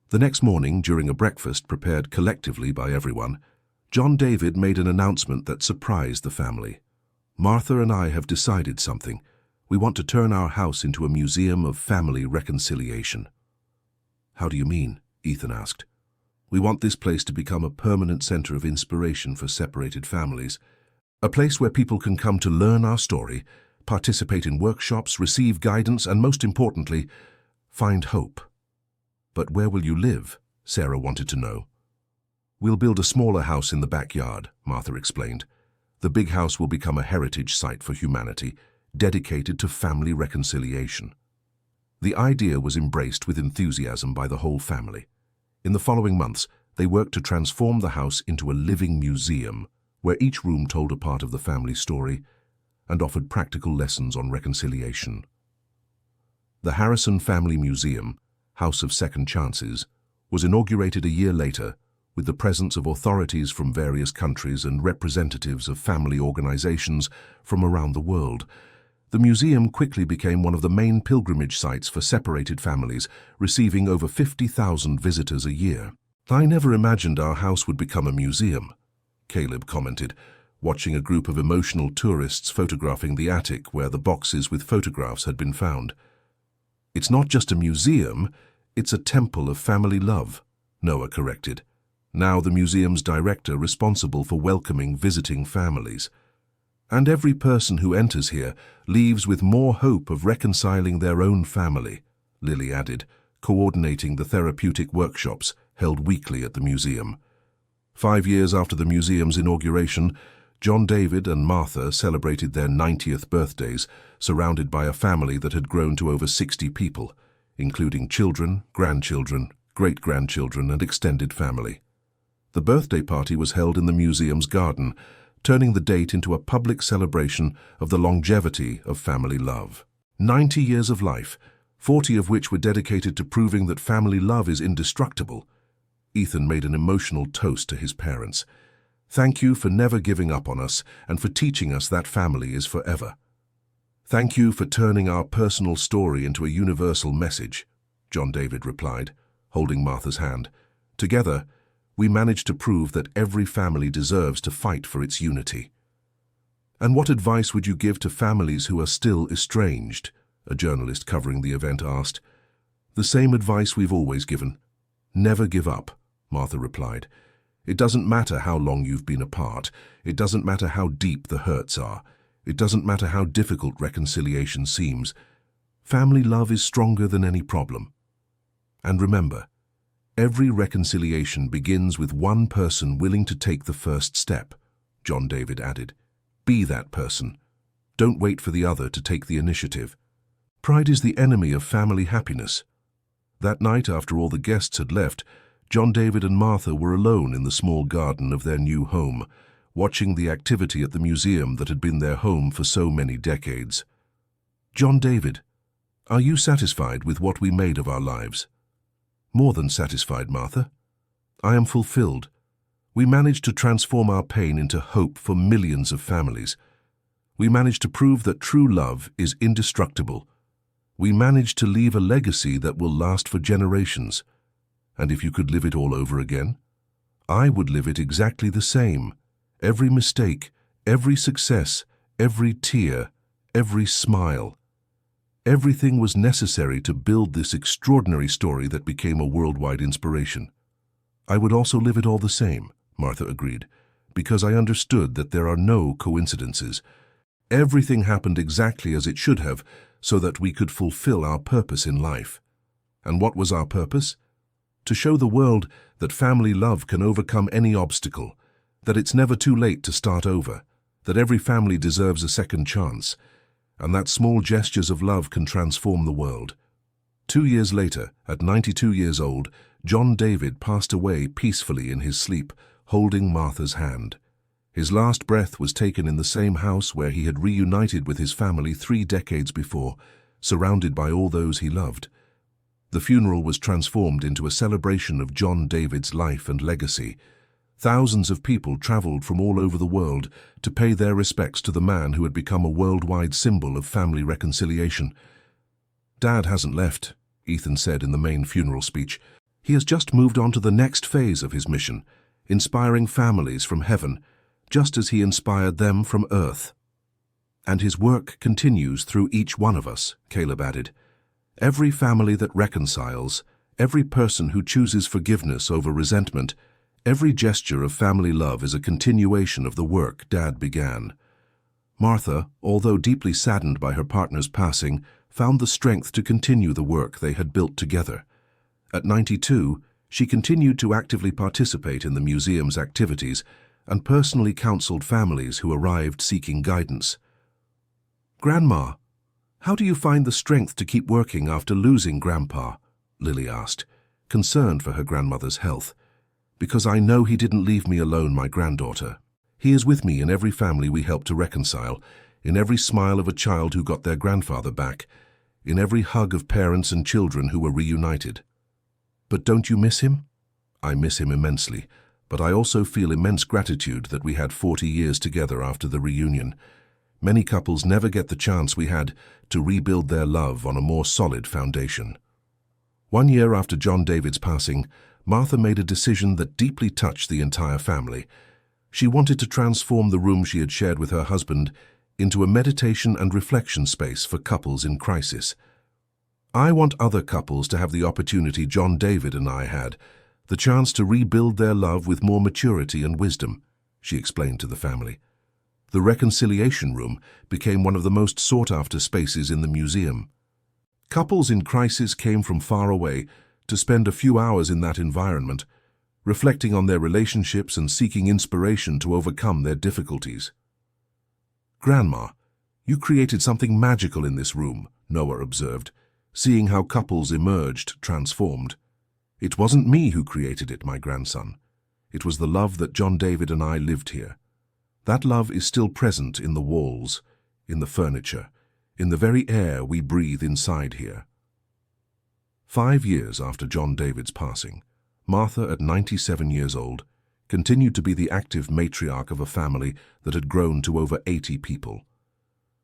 [SPEAKER 1] The next morning, during a breakfast prepared collectively by everyone, John David made an announcement that surprised the family. Martha and I have decided something. We want to turn our house into a museum of family reconciliation. How do you mean? Ethan asked. We want this place to become a permanent center of inspiration for separated families, a place where people can come to learn our story, participate in workshops, receive guidance, and most importantly, find hope. But where will you live? Sarah wanted to know. We'll build a smaller house in the backyard, Martha explained. The big house will become a heritage site for humanity, dedicated to family reconciliation. The idea was embraced with enthusiasm by the whole family. In the following months, they worked to transform the house into a living museum, where each room told a part of the family story and offered practical lessons on reconciliation. The Harrison Family Museum, House of Second Chances, was inaugurated a year later with the presence of authorities from various countries and representatives of family organizations from around the world. The museum quickly became one of the main pilgrimage sites for separated families, receiving over 50,000 visitors a year. "I never imagined our house would become a museum," Caleb commented, watching a group of emotional tourists photographing the attic where the boxes with photographs had been found. "It's not just a museum, it's a temple of family love," Noah corrected, now the museum's director responsible for welcoming visiting families. "And every person who enters here leaves with more hope of reconciling their own family," Lily added, coordinating the therapeutic workshops held weekly at the museum. 5 years after the museum's inauguration, John David and Martha celebrated their 90th birthdays, surrounded by a family that had grown to over 60 people, including children, grandchildren, great-grandchildren, and extended family. The birthday party was held in the museum's garden, turning the date into a public celebration of the longevity of family love. 90 years of life, 40 of which were dedicated to proving that family love is indestructible. Ethan made an emotional toast to his parents. "Thank you for never giving up on us and for teaching us that family is forever. Thank you for turning our personal story into a universal message," John David replied, holding Martha's hand. "Together, we managed to prove that every family deserves to fight for its unity." "And what advice would you give to families who are still estranged?" a journalist covering the event asked. "The same advice we've always given. Never give up," Martha replied. "It doesn't matter how long you've been apart. It doesn't matter how deep the hurts are. It doesn't matter how difficult reconciliation seems. Family love is stronger than any problem. And remember, every reconciliation begins with one person willing to take the first step," John David added. "Be that person. Don't wait for the other to take the initiative. Pride is the enemy of family happiness." That night, after all the guests had left, John David and Martha were alone in the small garden of their new home, watching the activity at the museum that had been their home for so many decades. "John David, are you satisfied with what we made of our lives?" "More than satisfied, Martha. I am fulfilled. We managed to transform our pain into hope for millions of families. We managed to prove that true love is indestructible. We managed to leave a legacy that will last for generations. And if you could live it all over again, I would live it exactly the same. Every mistake, every success, every tear, every smile. Everything was necessary to build this extraordinary story that became a worldwide inspiration. I would also live it all the same," Martha agreed, "because I understood that there are no coincidences. Everything happened exactly as it should have, so that we could fulfill our purpose in life. And what was our purpose? To show the world that family love can overcome any obstacle, that it's never too late to start over, that every family deserves a second chance, and that small gestures of love can transform the world." 2 years later, at 92 years old, John David passed away peacefully in his sleep, holding Martha's hand. His last breath was taken in the same house where he had reunited with his family 3 decades before, surrounded by all those he loved. The funeral was transformed into a celebration of John David's life and legacy. Thousands of people traveled from all over the world to pay their respects to the man who had become a worldwide symbol of family reconciliation. "Dad hasn't left," Ethan said in the main funeral speech. "He has just moved on to the next phase of his mission, inspiring families from heaven, just as he inspired them from earth. And his work continues through each one of us," Caleb added. "Every family that reconciles, every person who chooses forgiveness over resentment, every gesture of family love is a continuation of the work Dad began." Martha, although deeply saddened by her partner's passing, found the strength to continue the work they had built together. At 92, she continued to actively participate in the museum's activities and personally counseled families who arrived seeking guidance. "Grandma, how do you find the strength to keep working after losing Grandpa?" Lily asked, concerned for her grandmother's health. "Because I know he didn't leave me alone, my granddaughter. He is with me in every family we help to reconcile, in every smile of a child who got their grandfather back, in every hug of parents and children who were reunited." "But don't you miss him?" "I miss him immensely, but I also feel immense gratitude that we had 40 years together after the reunion. Many couples never get the chance we had to rebuild their love on a more solid foundation. 1 year after John David's passing, Martha made a decision that deeply touched the entire family. She wanted to transform the room she had shared with her husband into a meditation and reflection space for couples in crisis. "I want other couples to have the opportunity John David and I had, the chance to rebuild their love with more maturity and wisdom," she explained to the family. The reconciliation room became one of the most sought-after spaces in the museum. Couples in crisis came from far away to spend a few hours in that environment, reflecting on their relationships and seeking inspiration to overcome their difficulties. "Grandma, you created something magical in this room," Noah observed, seeing how couples emerged transformed. "It wasn't me who created it, my grandson. It was the love that John David and I lived here. That love is still present in the walls, in the furniture, in the very air we breathe inside here." 5 years after John David's passing, Martha, at 97 years old, continued to be the active matriarch of a family that had grown to over 80 people.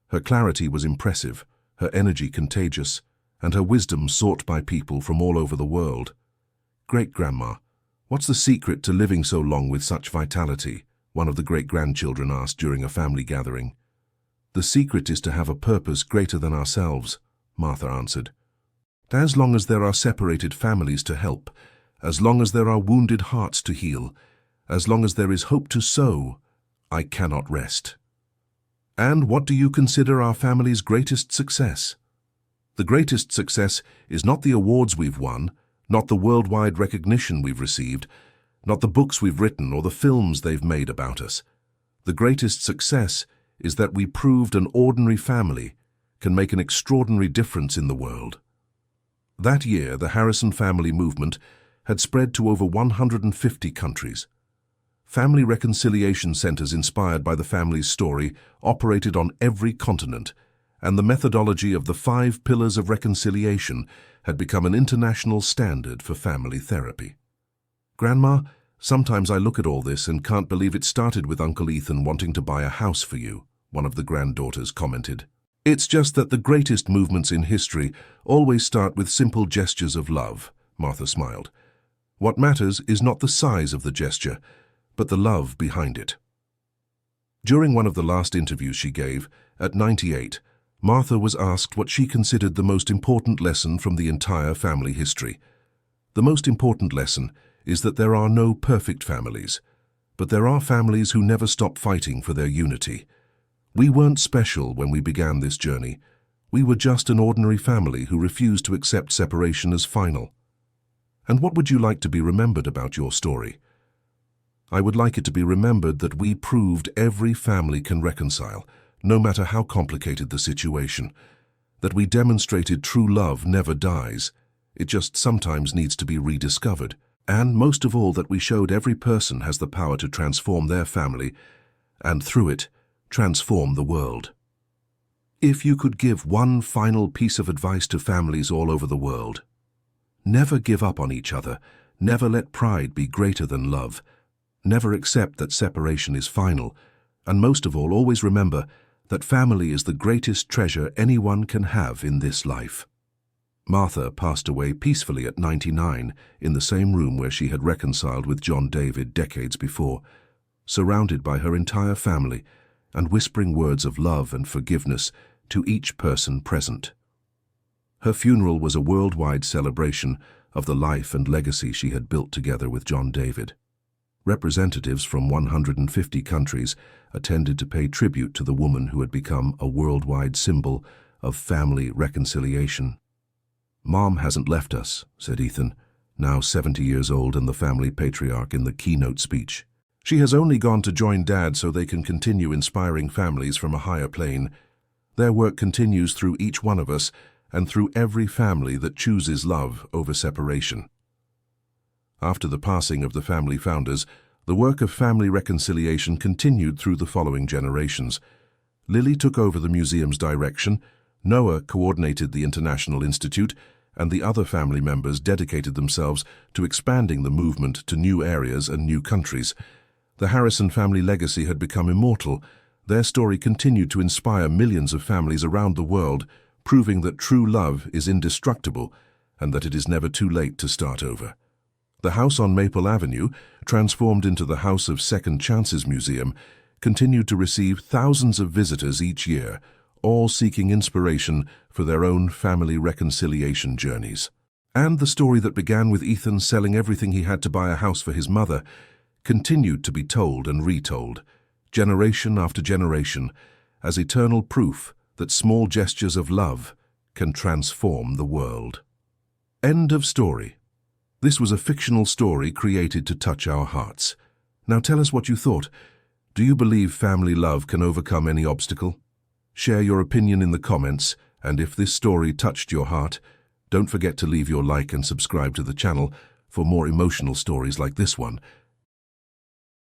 [SPEAKER 1] Her clarity was impressive, her energy contagious, and her wisdom sought by people from all over the world. "Great-grandma, what's the secret to living so long with such vitality?" one of the great-grandchildren asked during a family gathering. "The secret is to have a purpose greater than ourselves," Martha answered. "As long as there are separated families to help, as long as there are wounded hearts to heal, as long as there is hope to sow, I cannot rest." "And what do you consider our family's greatest success?" "The greatest success is not the awards we've won, not the worldwide recognition we've received, not the books we've written or the films they've made about us. The greatest success is that we proved an ordinary family can make an extraordinary difference in the world." That year, the Harrison family movement had spread to over 150 countries. Family reconciliation centers inspired by the family's story operated on every continent, and the methodology of the 5 pillars of reconciliation had become an international standard for family therapy. "Grandma, sometimes I look at all this and can't believe it started with Uncle Ethan wanting to buy a house for you," one of the granddaughters commented. "It's just that the greatest movements in history always start with simple gestures of love," Martha smiled. "What matters is not the size of the gesture, but the love behind it." During one of the last interviews she gave, at 98, Martha was asked what she considered the most important lesson from the entire family history. "The most important lesson is that there are no perfect families, but there are families who never stop fighting for their unity. We weren't special when we began this journey. We were just an ordinary family who refused to accept separation as final." "And what would you like to be remembered about your story?" "I would like it to be remembered that we proved every family can reconcile, no matter how complicated the situation. That we demonstrated true love never dies. It just sometimes needs to be rediscovered. And most of all, that we showed every person has the power to transform their family, and through it, transform the world." If you could give one final piece of advice to families all over the world: never give up on each other, never let pride be greater than love, never accept that separation is final, and most of all, always remember that family is the greatest treasure anyone can have in this life. Martha passed away peacefully at 99 in the same room where she had reconciled with John David decades before, surrounded by her entire family and whispering words of love and forgiveness to each person present. Her funeral was a worldwide celebration of the life and legacy she had built together with John David. Representatives from 150 countries attended to pay tribute to the woman who had become a worldwide symbol of family reconciliation. "Mom hasn't left us," said Ethan, now 70 years old and the family patriarch, in the keynote speech. "She has only gone to join Dad so they can continue inspiring families from a higher plane. Their work continues through each one of us and through every family that chooses love over separation." After the passing of the family founders, the work of family reconciliation continued through the following generations. Lily took over the museum's direction, Noah coordinated the International Institute, and the other family members dedicated themselves to expanding the movement to new areas and new countries. The Harrison family legacy had become immortal, Their story continued to inspire millions of families around the world, proving that true love is indestructible and that it is never too late to start over. The house on Maple Avenue, transformed into the House of Second Chances Museum, continued to receive thousands of visitors each year, all seeking inspiration for their own family reconciliation journeys. And the story that began with Ethan selling everything he had to buy a house for his mother continued to be told and retold, generation after generation, as eternal proof that small gestures of love can transform the world. End of story. This was a fictional story created to touch our hearts. Now tell us what you thought. Do you believe family love can overcome any obstacle? Share your opinion in the comments, and if this story touched your heart, don't forget to leave your like and subscribe to the channel for more emotional stories like this one.